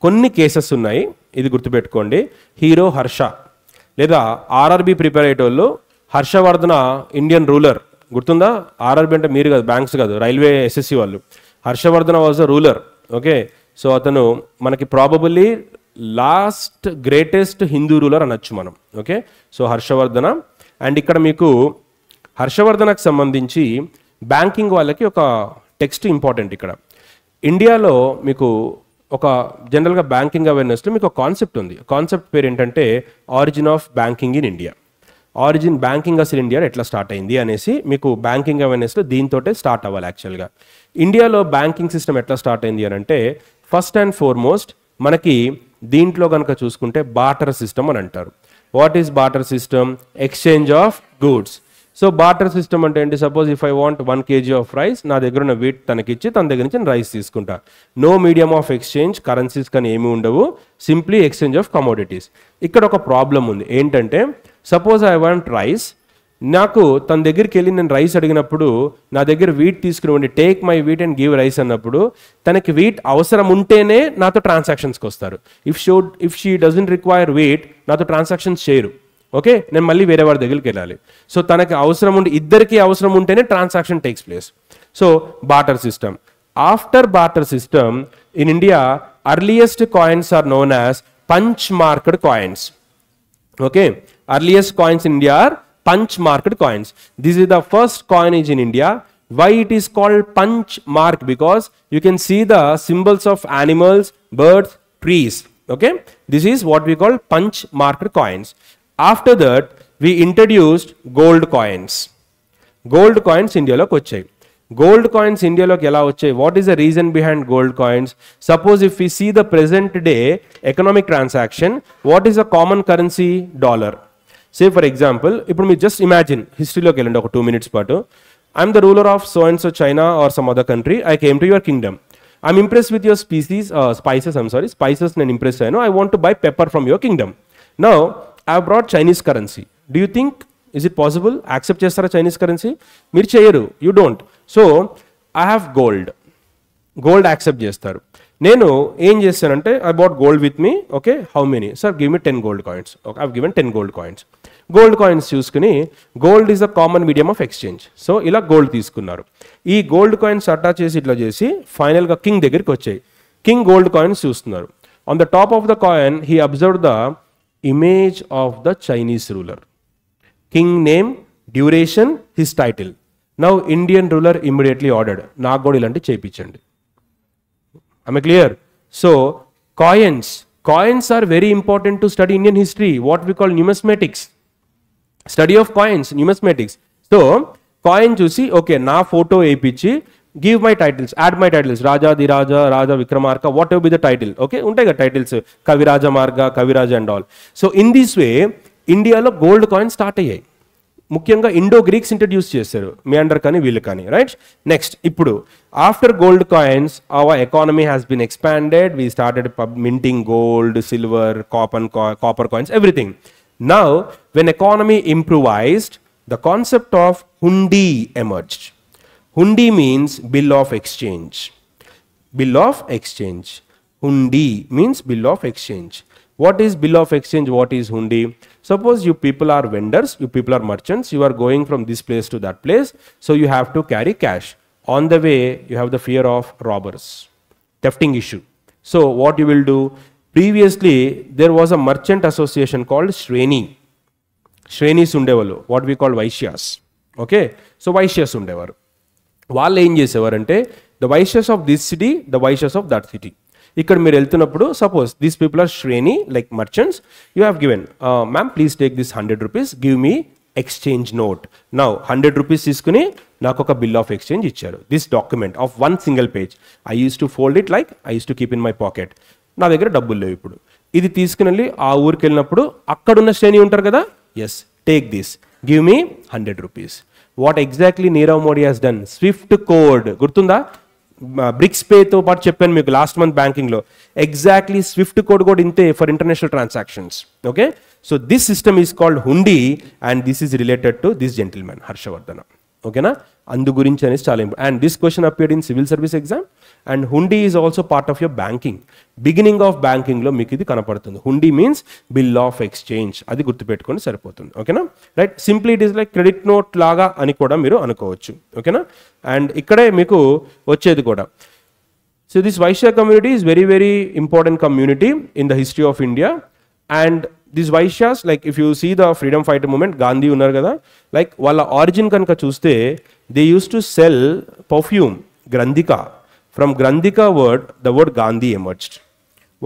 కొన్ని కేసెస్ ఉన్నాయి, ఇది గుర్తుపెట్టుకోండి. హీరో హర్ష లేదా ఆర్ఆర్బి ప్రిపేర్ అయ్యేటోళ్ళు హర్షవర్ధన ఇండియన్ రూలర్ గుర్తుందా? ఆర్ఆర్బి అంటే మీరు కాదు, బ్యాంక్స్ కాదు, రైల్వే ఎస్ఎస్సి వాళ్ళు. Harshavardhana was a ruler. Okay, so అతను మనకి probably last greatest Hindu ruler అనొచ్చు మనం. Okay, so Harshavardhana. అండ్ ఇక్కడ మీకు హర్షవర్ధనకు సంబంధించి బ్యాంకింగ్ వాళ్ళకి ఒక టెక్స్ట్ ఇంపార్టెంట్. ఇక్కడ ఇండియాలో మీకు ఒక జనరల్గా బ్యాంకింగ్ అవేర్నెస్లో మీకు ఒక కాన్సెప్ట్ ఉంది. కాన్సెప్ట్ పేరు ఏంటంటే origin of banking in India. Banking అసలు ఇండియాలో ఎట్లా స్టార్ట్ అయింది అనేసి మీకు బ్యాంకింగ్ అవేర్నెస్లో దీంతోటే స్టార్ట్ అవ్వాలి. యాక్చువల్గా ఇండియాలో బ్యాంకింగ్ సిస్టమ్ ఎట్లా స్టార్ట్ అయింది అని అంటే ఫస్ట్ అండ్ ఫార్మోస్ట్ మనకి దీంట్లో కనుక చూసుకుంటే బార్టర్ సిస్టమ్ అని అంటారు. What is barter system? Exchange of goods. So barter system అంటే ఏంటి? Suppose if I want 1 kg of rice, నా దగ్గర ఉన్న వీట్ తనకిచ్చి తన దగ్గర నుంచి నేను రైస్ తీసుకుంటా. No medium of exchange, currencies కానీ ఏమి ఉండవు, సింప్లీ ఎక్స్చేంజ్ ఆఫ్ కమోడిటీస్. ఇక్కడ ఒక ప్రాబ్లం ఉంది ఏంటంటే సపోజ్ ఐ వాంట్ రైస్, నాకు తన దగ్గరికి వెళ్ళి నేను రైస్ అడిగినప్పుడు నా దగ్గర వీట్ తీసుకుని take my wheat and give rise అన్నప్పుడు తనకి వీట్ అవసరం ఉంటేనే నాతో ట్రాన్సాక్షన్స్కి వస్తారు. If she doesn't require wheat నాతో ట్రాన్సాక్షన్స్ చేయరు. ఓకే, నేను మళ్ళీ వేరే వాడి దగ్గరికి వెళ్ళాలి. సో తనకి అవసరం ఉండి, ఇద్దరికి అవసరం ఉంటేనే transaction takes place. So barter system. After barter system in India earliest coins are known as punch marked coins. Okay, earliest coins in India are punch marked coins. This is the first coinage in India. Why it is called punch mark? Because you can see the symbols of animals, birds, trees. Okay, this is what we call punch marked coins. After that, we introduced gold coins. Gold coins ఇండియాలోకి వచ్చాయి. Gold coins ఇండియాలోకి ఎలా వచ్చాయి? What is the reason behind gold coins? Suppose if we see the present day economic transaction, what is the common currency? Dollar. Say for example, ఇప్పుడు మీరు just imagine historyలోకి వెళ్ళండి ఒక 2 minutes పాటు. I'm the ruler of so and so China or some other country. I came to your kingdom. I'm impressed with your spices. Spices నేను impressed అయ్యాను. I want to buy pepper from your kingdom. Now, I have brought Chinese currency. Do you think, is it possible? Accept చేస్తారా Chinese currency? మీరు చేయరు. You don't. So, I have gold. Gold accept చేస్తారు. నేను ఏం చేస్తానంటే I bought gold with me. Okay, how many? Sir, give me 10 gold coins. Okay, I've given 10 gold coins. Gold coins చూసుకుని gold is the common medium of exchange. So ఇలా gold తీసుకున్నారు. ఈ gold coins attach చేసి ఇట్లా చేసి ఫైనల్గా king దగ్గరికి వచ్చాయి. కింగ్ గోల్డ్ కాయిన్స్ చూస్తున్నారు. On the top of the coin he observe the image of the Chinese ruler. King name, duration, his title. Now Indian ruler immediately ordered, నాకు కూడా ఇలాంటి చేయించండి. I clear? So coins are very important to study Indian history. What we call numismatics. Study of coins, numismatics. So coin చూసి okay నా photo వేయించి give my titles, add my titles, రాజాధిరాజా, రాజా Vikramarka, whatever be the title. Okay, ఉంటాయి కదా titles, Kaviraja Marga, Kaviraja and all. So in this way ఇండియాలో gold coins start అయ్యాయి. ముఖ్యంగా Indo Greeks introduce చేశారు, మియాండర్ కానీ వీళ్ళు కానీ, రైట్. నెక్స్ట్ ఇప్పుడు after gold coins our economy has been expanded. We started minting gold, silver, copper coins, everything. Now, when economy improvised, the concept of hundi emerged. Hundi means bill of exchange. Bill of exchange. Hundi means bill of exchange. What is bill of exchange? What is hundi? Suppose you people are vendors, you people are merchants, you are going from this place to that place, so you have to carry cash. On the way, you have the fear of robbers, thefting issue. So what you will do? Previously, there was a merchant association called Shreni. Shrenis ఉండేవాళ్ళు, what we call Vaishyas. Okay, so Vaishyas ఉండేవారు. వాళ్ళు ఏం చేసేవారు అంటే the Vaishyas of this city, the Vaishyas of that city. ఇక్కడ మీరు వెళ్తున్నప్పుడు suppose these people are శ్రేణి like merchants, you have given ma'am please take this 100 rupees, give me exchange note. Now 100 rupees తీసుకుని నాకు ఒక బిల్ ఆఫ్ ఎక్స్చేంజ్ ఇచ్చారు. This document of 1 single page. I use to fold it like I use to keep in my pocket. నా దగ్గర డబ్బులు లేవు ఇప్పుడు. ఇది తీసుకుని వెళ్ళి ఆ ఊరికి వెళ్ళినప్పుడు అక్కడున్న శ్రేణి ఉంటారు కదా, yes take this, give me 100 rupees. What exactly Nirav Modi has done? SWIFT code గుర్తుందా? బ్రిక్స్ పేతో పాటు చెప్పాను మీకు లాస్ట్ మంత్ బ్యాంకింగ్లో. ఎగ్జాక్ట్లీ స్విఫ్ట్ కోడ్ కూడా ఇంతే for international transactions. Okay, so this system is called hundi and this is related to this gentlemen Harshavardhana. ఓకేనా, అందు గురించి అనేది చాలా important. And this question appeared in civil service exam. And hundi is also part of your banking. Beginning of బ్యాంకింగ్లో మీకు ఇది కనపడుతుంది. హుండీ means bill of exchange. అది గుర్తుపెట్టుకొని సరిపోతుంది. ఓకేనా, right. Simply it is like credit note లాగా అని కూడా మీరు అనుకోవచ్చు. ఓకేనా, అండ్ ఇక్కడే మీకు వచ్చేది కూడా. So this Vaishya community is very very important community in the history of India. And this Vaishyas, like if you see the freedom fighter moment, Gandhi ఉన్నారు కదా, లైక్ వాళ్ళ ఆరిజిన్ కనుక చూస్తే they use to sell perfume, granthika. From granthika word the word Gandhi emerged.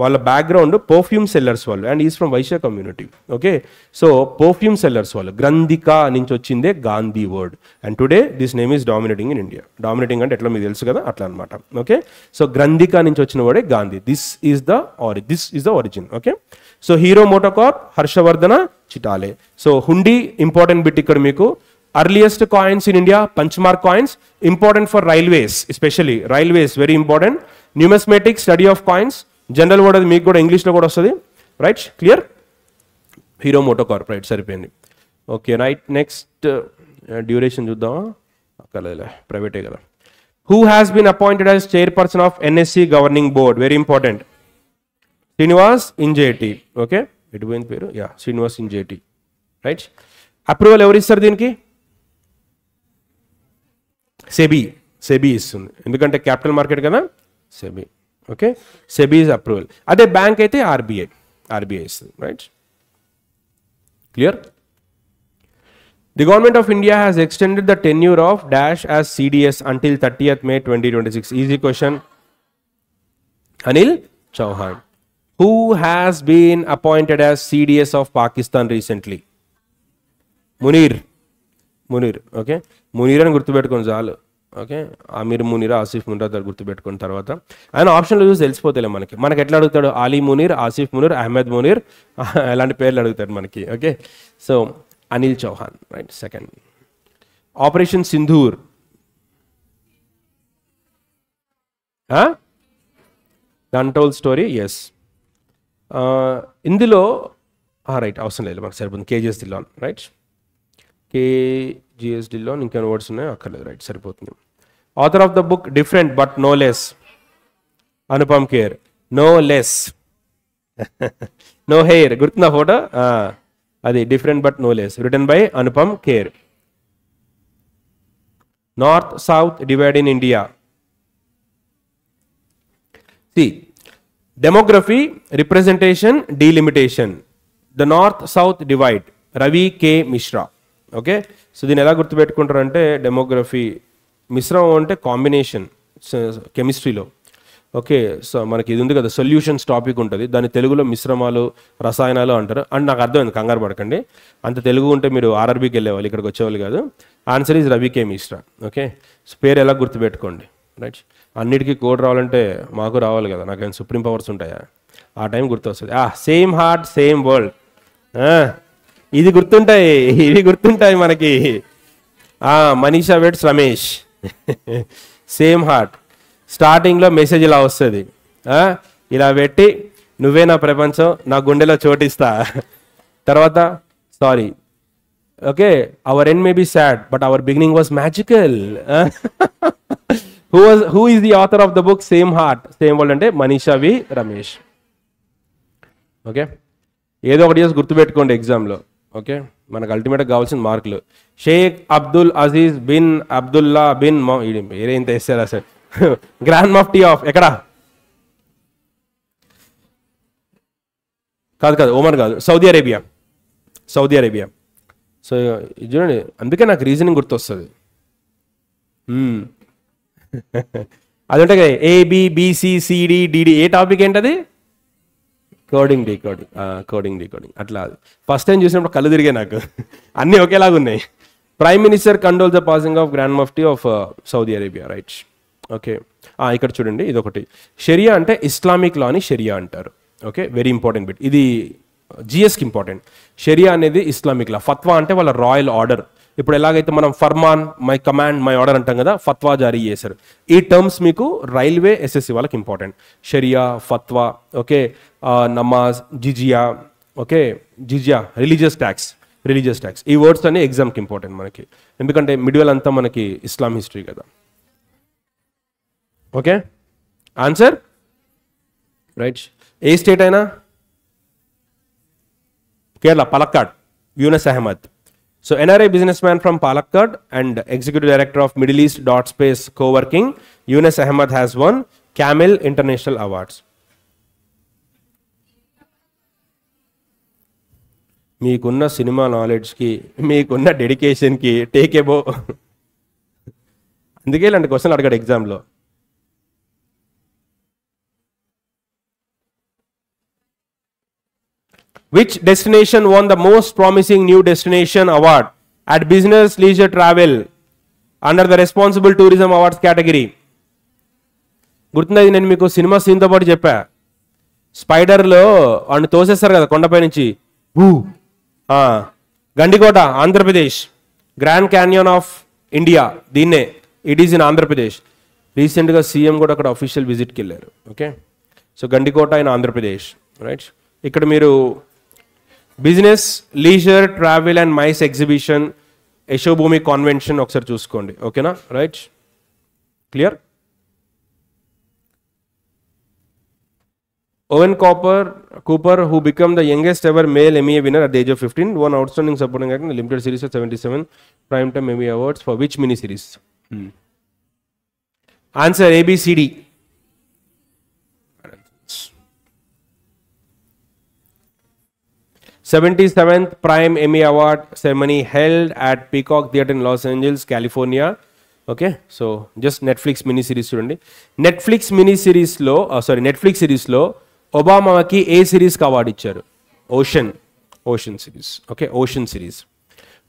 వాళ్ళ background perfume sellers వాళ్ళు, and is from Vaishya community. Okay, so perfume sellers వాళ్ళు, గ్రంథిక నుంచి వచ్చిందే Gandhi word. And today this name is dominating in India. Dominating అంటే ఎట్లా మీకు తెలుసు కదా, అట్లా అనమాట. ఓకే, సో గ్రంథిక నుంచి వచ్చిన వాడే Gandhi. This is the origin. Okay, so Hero MotoCorp, Harshavardhana, Chitale. So hundi important bit ఇక్కడ మీకు. Earliest coins in India, punchmark coins, important for railways, especially railways, very important. Numismatic, study of coins, general word అది మీకు కూడా ఇంగ్లీష్లో కూడా వస్తుంది, right. Clear? Hero MotoCorp, right, సరిపోయింది. Okay, right. Next duration చూద్దామా? అక్కర్లేదులే, ప్రైవేటే కదా. Who has been appointed as chairperson of NSC governing board? Very important. Srinivas Injeti. Okay, ఎటు పోయింది పేరు? Yeah, Srinivas Injeti, right. Approval ఎవరు ఇస్తారు దీనికి? సెబీ ఇస్తుంది, ఎందుకంటే క్యాపిటల్ మార్కెట్ కదా, SEBI. Okay, SEBI is approval. అదే బ్యాంక్ అయితే ఆర్బీఐ ఇస్తుంది, right. Clear? The government of India has extended the tenure of dash as CDS until 30th May 2026. Easy question. Anil Chauhan. Who has been appointed as CDS of Pakistan recently? Munir. Okay, Munir అని గుర్తుపెట్టుకోండి చాలు. Okay, Aamir Munir, Asif Munir గుర్తుపెట్టుకున్న తర్వాత ఆయన ఆప్షన్లో చూసి తెలిసిపోతలే మనకి ఎట్లా అడుగుతాడు, అలీ మునీర్, ఆసిఫ్ మునీర్, అహ్మద్ మునీర్, అలాంటి పేర్లు అడుగుతాడు మనకి. Okay, so Anil Chauhan, right. Second, operation Sindoor, the untold story. Yes, ఇందులో రైట్ అవసరం లేదు, మనకు సరిపోతుంది. KGS Dhillon, right. KGS Dillon, ఇంకేమైనా వర్డ్స్ ఉన్నాయో అక్కర్లేదు, రైట్, సరిపోతుంది. Author of the book different but no less, Anupam Kher. No less, no hair, గుర్తుందా ఫోటో, అది different but no less, written by Anupam Kher. North south divide in India. C, demography, representation, delimitation. The north south divide, Ravi K Mishra. Okay, so దీన్ని ఎలా గుర్తుపెట్టుకుంటారంటే, demography మిశ్రమం అంటే combination కెమిస్ట్రీలో. Okay, so మనకి ఇది ఉంది కదా, సొల్యూషన్స్ టాపిక్ ఉంటుంది, దాని తెలుగులో మిశ్రమాలు, రసాయనాలు అంటారు. అండ్ నాకు అర్థమైంది, కంగారు పడకండి, అంత తెలుగు ఉంటే మీరు ఆర్ఆర్బీకి వెళ్ళేవాళ్ళు, ఇక్కడికి వచ్చేవాళ్ళు కాదు. Answer is Ravi K Mishra. Okay, so పేరు ఎలా గుర్తుపెట్టుకోండి, రైట్. అన్నిటికీ కోడ్ రావాలంటే మాకు రావాలి కదా, నాకేమైనా సుప్రీం పవర్స్ ఉంటాయా, ఆ టైం గుర్తొస్తుంది. సేమ్ హార్ట్ సేమ్ వరల్డ్, ఇది గుర్తుంటాయి, ఇవి గుర్తుంటాయి మనకి. Manisha vets Ramesh, same heart. స్టార్టింగ్లో మెసేజ్ ఇలా వస్తుంది, ఇలా పెట్టి నువ్వే నా ప్రపంచం, నా గుండెలో చోటిస్తా. తర్వాత sorry, okay, our end may be sad but our beginning was magical. Who is the author of the book same heart same world అంటే మనీషా వి రమేష్. ఓకే, ఏదో ఒకటి చేసి గుర్తుపెట్టుకోండి ఎగ్జామ్లో. ఓకే, మనకు అల్టిమేట్గా కావాల్సిన మార్కులు. Sheikh Abdul Aziz bin Abdullah bin వేరే ఇంత వేస్తారు అసలు. గ్రాండ్ మఫ్టీ ఆఫ్ ఎక్కడ, కాదు ఓమన్ కాదు, సౌదీ అరేబియా. సో చూడండి, అందుకే నాకు రీజనింగ్ గుర్తొస్తుంది. అది ఉంటాయి కదా, ABBCCDDD, ఏ టాపిక్ ఏంటది, కోడింగ్ డీకోడింగ్ అట్లా. ఫస్ట్ టైం చూసినప్పుడు కళ్ళు తిరిగే నాకు, అన్నీ ఒకేలాగా ఉన్నాయి. Prime minister condole the passing of grand mufti of Saudi Arabia, right. Okay, ఇక్కడ చూడండి, ఇదొకటి. షరియా అంటే ఇస్లామిక్ లాని షరియా అంటారు. ఓకే, వెరీ ఇంపార్టెంట్ బిట్, ఇది జిఎస్కి ఇంపార్టెంట్. షరియా అనేది ఇస్లామిక్ లా, ఫత్వా అంటే వాళ్ళ రాయల్ ఆర్డర్. ఇప్పుడు ఎలాగైతే మనం ఫర్మాన్, మై కమాండ్, మై ఆర్డర్ అంటాం కదా, ఫత్వా జారీ చేశారు. ఈ టర్మ్స్ మీకు రైల్వే ఎస్ఎస్సి వాళ్ళకి ఇంపార్టెంట్. షరియా, ఫత్వా, ఓకే, నమాజ్, జిజియా, ఓకే, జిజియా రిలీజియస్ ట్యాక్స్, ఈ వర్డ్స్ అన్ని ఎగ్జామ్కి ఇంపార్టెంట్ మనకి, ఎందుకంటే మిడిల్ అంతా మనకి ఇస్లాం హిస్టరీ కదా. Okay, answer right. ఏ స్టేట్ అయినా, Kerala, Palakkad, Yunus Ahmad. So NRI businessman from Palakkad and executive director of Middle East Dot Space Co-working, Yunus Ahmed has won Camel International Awards. మీకున్న సినిమా నాలెడ్జ్కి, మీకున్న డెడికేషన్కి టేక్ ఎబో. అందుకే ఇలాంటి క్వశ్చన్ అడగాడు ఎగ్జామ్లో. Which destination won the most promising new destination award at Business Leisure Travel under the Responsible Tourism Awards category? గుర్తుందా, నేను మీకు cinema సీన్తో పాటు చెప్పా. స్పైడర్లో వాడిని తోసేస్తారు కదా కొండపై నుంచి. Gandikota, Andhra Pradesh. Grand canyon of India, దీన్నే, ఇట్ ఈస్ ఇన్ ఆంధ్రప్రదేశ్. రీసెంట్గా సీఎం కూడా అక్కడ అఫీషియల్ విజిట్కి వెళ్ళారు. Okay, so Gandikota in Andhra Pradesh, right. ఇక్కడ మీరు business, leisure, travel and MICE exhibition, Yashobhoomi convention ఒకసారి చూసుకోండి. ఓకేనా, right, clear. Owen Cooper, who became the youngest ever male Emmy winner at the age of 15, won outstanding supporting actor in the limited series of 77 primetime Emmy awards for which miniseries? Answer ABCD. 77th Prime Emmy Award ceremony held at Peacock Theatre in Los Angeles, California. Okay, so just Netflix mini series చూడండి. Netflix సిరీస్లో ఒబామాకి ఏ సిరీస్కి award ఇచ్చారు? Ocean series. Okay, ocean series.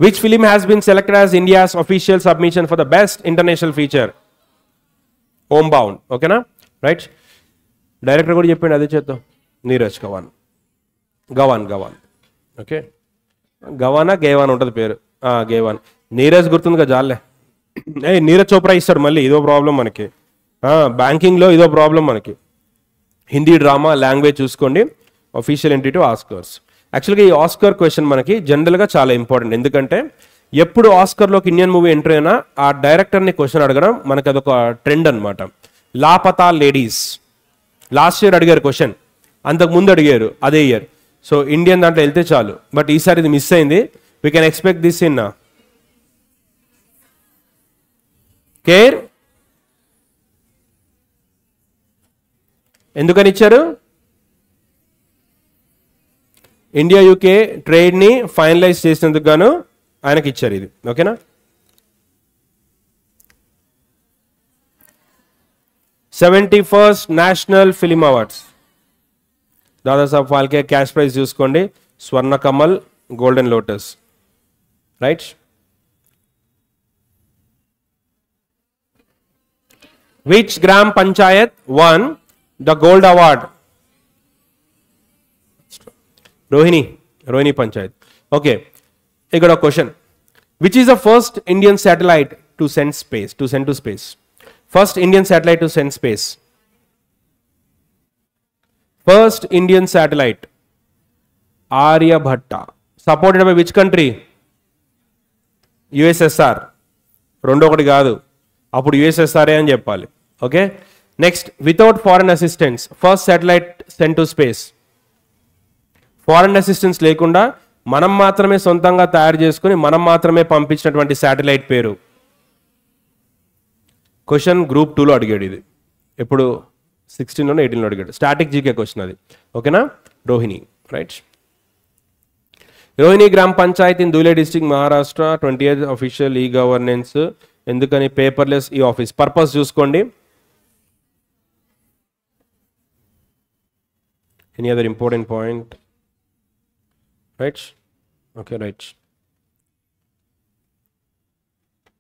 Which film has been selected as India's official submission for the best international feature? Home bound. ఓకేనా, right. Director కూడా చెప్పండి, అదే చేద్దాం. నీరజ్ గవాన్. ఓకే, గేవాన్ ఉంటుంది పేరు. గేవాన్. నీరజ్ గుర్తుందిగా, జాలే. నీరజ్ చోప్రా ఇస్తాడు మళ్ళీ, ఇదో ప్రాబ్లం మనకి. బ్యాంకింగ్లో ఇదో ప్రాబ్లం మనకి. హిందీ డ్రామా లాంగ్వేజ్ చూసుకోండి. Official entry to Oscars. యాక్చువల్గా ఈ ఆస్కర్ క్వశ్చన్ మనకి జనరల్గా చాలా ఇంపార్టెంట్. ఎందుకంటే ఎప్పుడు ఆస్కర్లోకి ఇండియన్ మూవీ ఎంట్రీ అయినా ఆ డైరెక్టర్ని క్వశ్చన్ అడగడం మనకి అదొక ట్రెండ్ అనమాట. లాపతా లేడీస్ లాస్ట్ ఇయర్ అడిగారు క్వశ్చన్, అంతకుముందు అడిగారు అదే ఇయర్. సో ఇండియన్ దాంట్లో వెళ్తే చాలు. బట్ ఈసారి ఇది మిస్ అయింది. We can expect this in care. ఎందుకని ఇచ్చారు? ఇండియా యూకే ట్రేడ్ని ఫైనలైజ్ చేసినందుకు గాను ఆయనకి ఇచ్చారు ఇది. ఓకేనా. 71st national film awards. Dadasaheb Phalke cash prize చూసుకోండి. స్వర్ణ Kamal, golden lotus. Right. Which Gram Panchayat won the gold award? Rohini Panchayat. Okay, I got a question. Which is the first Indian satellite to send to space? First Indian satellite to send space. First Indian satellite, Aryabhatta. Supported by which country? USSR. రెండో ఒకటి కాదు, అప్పుడు యుఎస్ఎస్ఆర్ఏ అని చెప్పాలి. Okay, next. Without foreign assistance first satellite sent to space. Foreign assistance లేకుండా మనం మాత్రమే సొంతంగా తయారు చేసుకుని మనం మాత్రమే పంపించినటువంటి శాటిలైట్ పేరు? క్వశ్చన్ గ్రూప్ 2లో అడిగాడు ఇది. ఎప్పుడు 16లోనో 18లో అడిగాడు. స్టాటిక్ జీకే క్వశ్చన్ అది. ఓకేనా. Rohini. Right. Rohini gram panchayat in Dhule district Maharashtra. 28th official e governance. ఎందుకని? Paperless e office. పర్పస్ చూసుకోండి. Any other important point? Right. Okay, right.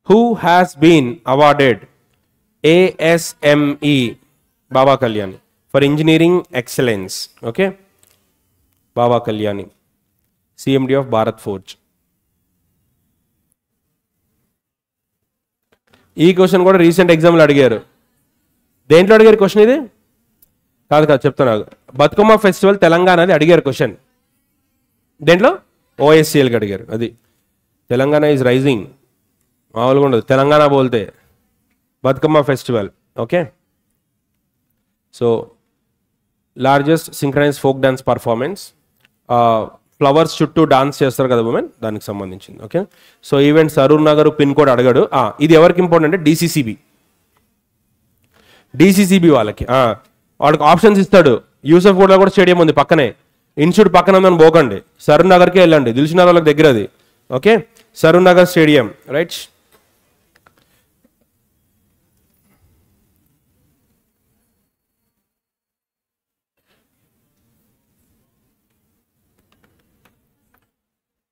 Who has been awarded ASME Baba Kalyani for engineering excellence? Okay, Baba Kalyani, CMD of Bharat Forge. ఈ question కూడా recent ఎగ్జామ్లో అడిగారు. దేంట్లో అడిగారు question ఇది? కాదు చెప్తాను. బతుకమ్మ ఫెస్టివల్ తెలంగాణది అడిగారు క్వశ్చన్. దేంట్లో? OSCLకి అడిగారు. అది తెలంగాణ ఈజ్ రైజింగ్, మామూలుగా ఉండదు తెలంగాణ బోల్తే. Bathukamma festival. Okay, so largest synchronize folk dance performance. Flowers చుట్టూ డాన్స్ చేస్తారు కదా ఉమెన్, దానికి సంబంధించింది. Okay, so event Saroor Nagar pin code అడగాడు. ఇది ఎవరికి ఇంపార్టెంట్ అంటే డిసిసిబి వాళ్ళకి. వాడికి ఆప్షన్స్ ఇస్తాడు. యూసఫ్ కూడా స్టేడియం ఉంది పక్కనే, ఇన్స్టిట్యూట్ పక్కన ఉందని పోకండి, సరూర్ నగర్కే వెళ్ళండి, దిల్సుఖ్నగర్ వాళ్ళకి దగ్గర అది. Okay, Saroor Nagar stadium. Right.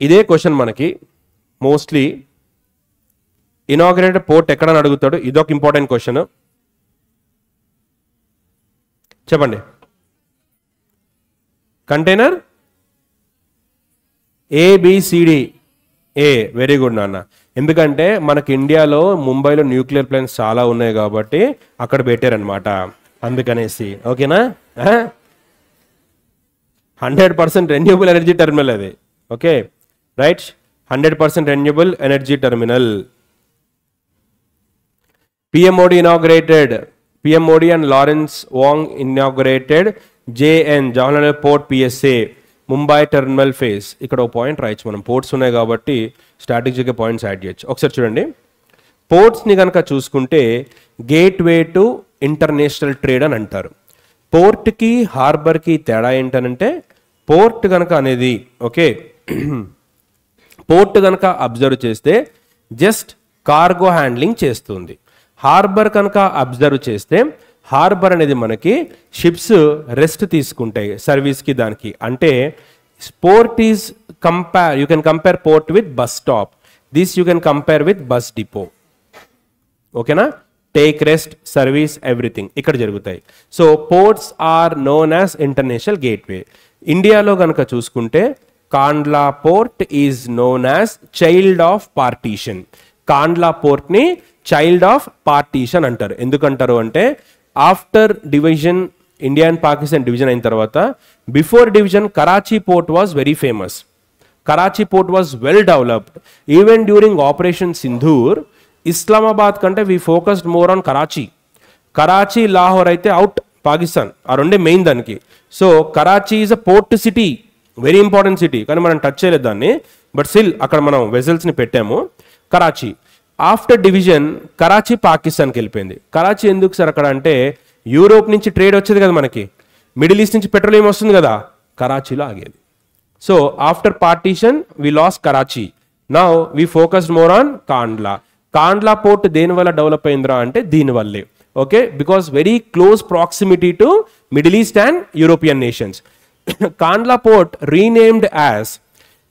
ఇదే క్వశ్చన్ మనకి మోస్ట్లీ ఇనాగ్రేటెడ్ పోర్ట్ ఎక్కడని అడుగుతాడు. ఇదొక ఇంపార్టెంట్ క్వశ్చన్. చెప్పండి. Container ABCD. వెరీ గుడ్ నాన్న. ఎందుకంటే మనకి ఇండియాలో ముంబైలో న్యూక్లియర్ ప్లాంట్స్ చాలా ఉన్నాయి కాబట్టి అక్కడ పెట్టారనమాట, అందుకనేసి. ఓకేనా. 100% రెన్యూబుల్ ఎనర్జీ టెర్మినల్ అది. Okay, right. 100% renewable energy terminal. PM Modi and Lawrence Wong inaugurated JN Jawaharlal Port PSA Mumbai terminal phase. ఇక్కడ ఒక పాయింట్ రాయొచ్చు మనం, పోర్ట్స్ ఉన్నాయి కాబట్టి స్ట్రాటజీగా పాయింట్స్ యాడ్ చేయొచ్చు. ఒకసారి చూడండి, పోర్ట్స్ని కనుక చూసుకుంటే గేట్వే టు ఇంటర్నేషనల్ ట్రేడ్ అని అంటారు. పోర్ట్కి హార్బర్కి తేడా ఏంటనంటే పోర్ట్ కనుక అనేది ఓకే పోర్ట్ కనుక అబ్జర్వ్ చేస్తే జస్ట్ కార్గో హ్యాండ్లింగ్ చేస్తుంది. హార్బర్ కనుక అబ్జర్వ్ చేస్తే హార్బర్ అనేది మనకి షిప్స్ రెస్ట్ తీసుకుంటాయి సర్వీస్కి దానికి. అంటే port is you can compare port with bus stop, this you can compare with bus depot. ఓకేనా, టేక్ రెస్ట్, సర్వీస్, ఎవ్రీథింగ్ ఇక్కడ జరుగుతాయి. So ports are known as international gateway. ఇండియాలో కనుక చూసుకుంటే Kandla port is known as child of partition. Kandla పోర్ట్ని child of partition అంటారు. ఎందుకంటారు అంటే after division, India and Pakistan division అయిన తర్వాత, before division Karachi port was very famous. Karachi port was well developed. Even during operation Sindoor Islamabad కంటే we focused more on Karachi. Karachi, Lahore అయితే out Pakistan, ఆ రెండే మెయిన్ దానికి. So Karachi is a port city, very important city, కానీ మనం touch చేయలేదు దాన్ని. బట్ స్టిల్ అక్కడ మనం వెజల్స్ని పెట్టాము. కరాచీ ఆఫ్టర్ డివిజన్ కరాచీ పాకిస్తాన్కి వెళ్ళిపోయింది. కరాచీ ఎందుకు సార్ అక్కడ అంటే యూరోప్ నుంచి ట్రేడ్ వచ్చేది కదా మనకి, మిడిల్ ఈస్ట్ నుంచి పెట్రోలియం వస్తుంది కదా, కరాచీలో ఆగేది. So after partition we loss Karachi, now we focused more on Kandla. Kandla port దేని వల్ల డెవలప్ అయిందిరా అంటే దీనివల్లే. ఓకే, because very close proximity to middle east and European nations. Kandla port renamed as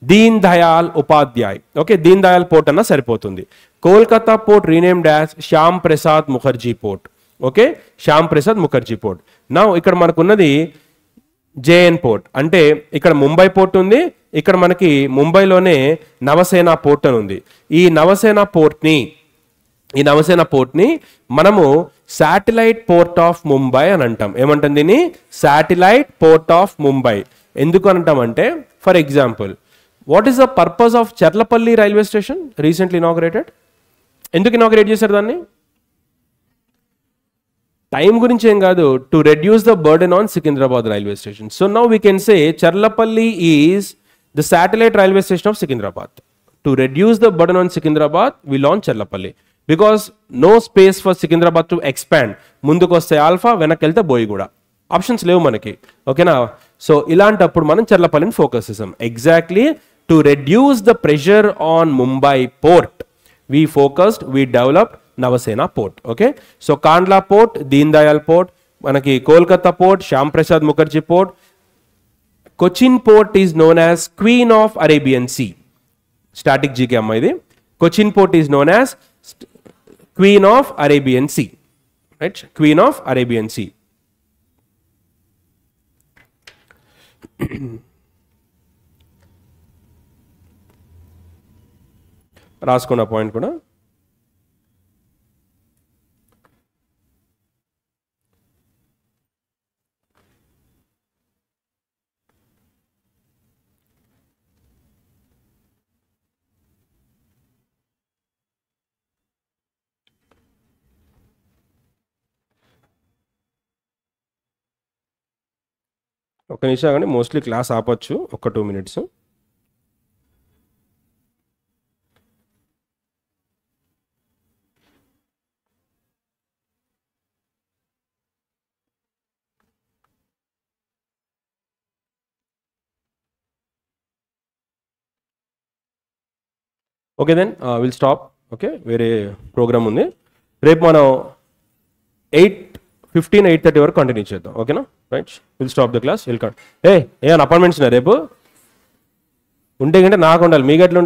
Deen Dayal Upadhyay. Okay, Deen Dayal port అన్న సరిపోతుంది. Kolkata port renamed as Shyam Prasad Mukherjee port. Okay, Shyam Prasad Mukherjee port. నా ఇక్కడ మనకున్నది జేఎన్ పోర్ట్, అంటే ఇక్కడ ముంబై పోర్ట్ ఉంది, ఇక్కడ మనకి ముంబైలోనే నవసేన పోర్ట్ అని ఉంది. ఈ నవసేన పోర్ట్ని మనము శాటిలైట్ పోర్ట్ ఆఫ్ ముంబై అని అంటాం. ఏమంటాం దీన్ని? Satellite port of Mumbai. ఎందుకు అంటామంటే, for example, what is the purpose of Charlapalli railway station recently inaugurated? ఎందుకు ఇనాగరేట్ చేశారు దాన్ని? టైం గురించి ఏం కాదు, to reduce the burden on Secunderabad railway station. So now we can say Charlapalli is the satellite railway station of Secunderabad. To reduce the burden on Secunderabad we launch Charlapalli, because no space for Secunderabad to expand. ముందుకు వస్తే alpha, వెనక్కి వెళ్తే Boiguda, options లేవు మనకి. ఓకేనా? So ఇలాంటప్పుడు మనం చర్లపల్లిని focus చేసాం. Exactly to reduce the pressure on Mumbai port we focused, we developed Navasena port. Okay, so Kandla port, Deen Dayal port, manaki Kolkata port, Shyam Prasad Mukherjee port. Cochin port is known as Queen of Arabian Sea. Static GK amma idi. Cochin port is known as Queen of Arabian Sea. Right? Queen of Arabian Sea. రాసుకున్న point కూడా. ఒక నిమిషం కానీ mostly class ఆపచ్చు, ఒక 2 minutes. Okay then will stop. Okay, వేరే programme ఉంది. రేపు మనం 8:15, 8:30 వరకు కంటిన్యూ చేద్దాం. ఓకేనా? Right, will stop the class. ఏమైనా అపాయింట్మెంట్స్ ఉన్నాయి రేపు? ఉంటే కంటే నాకు ఉండాలి, మీ గట్ల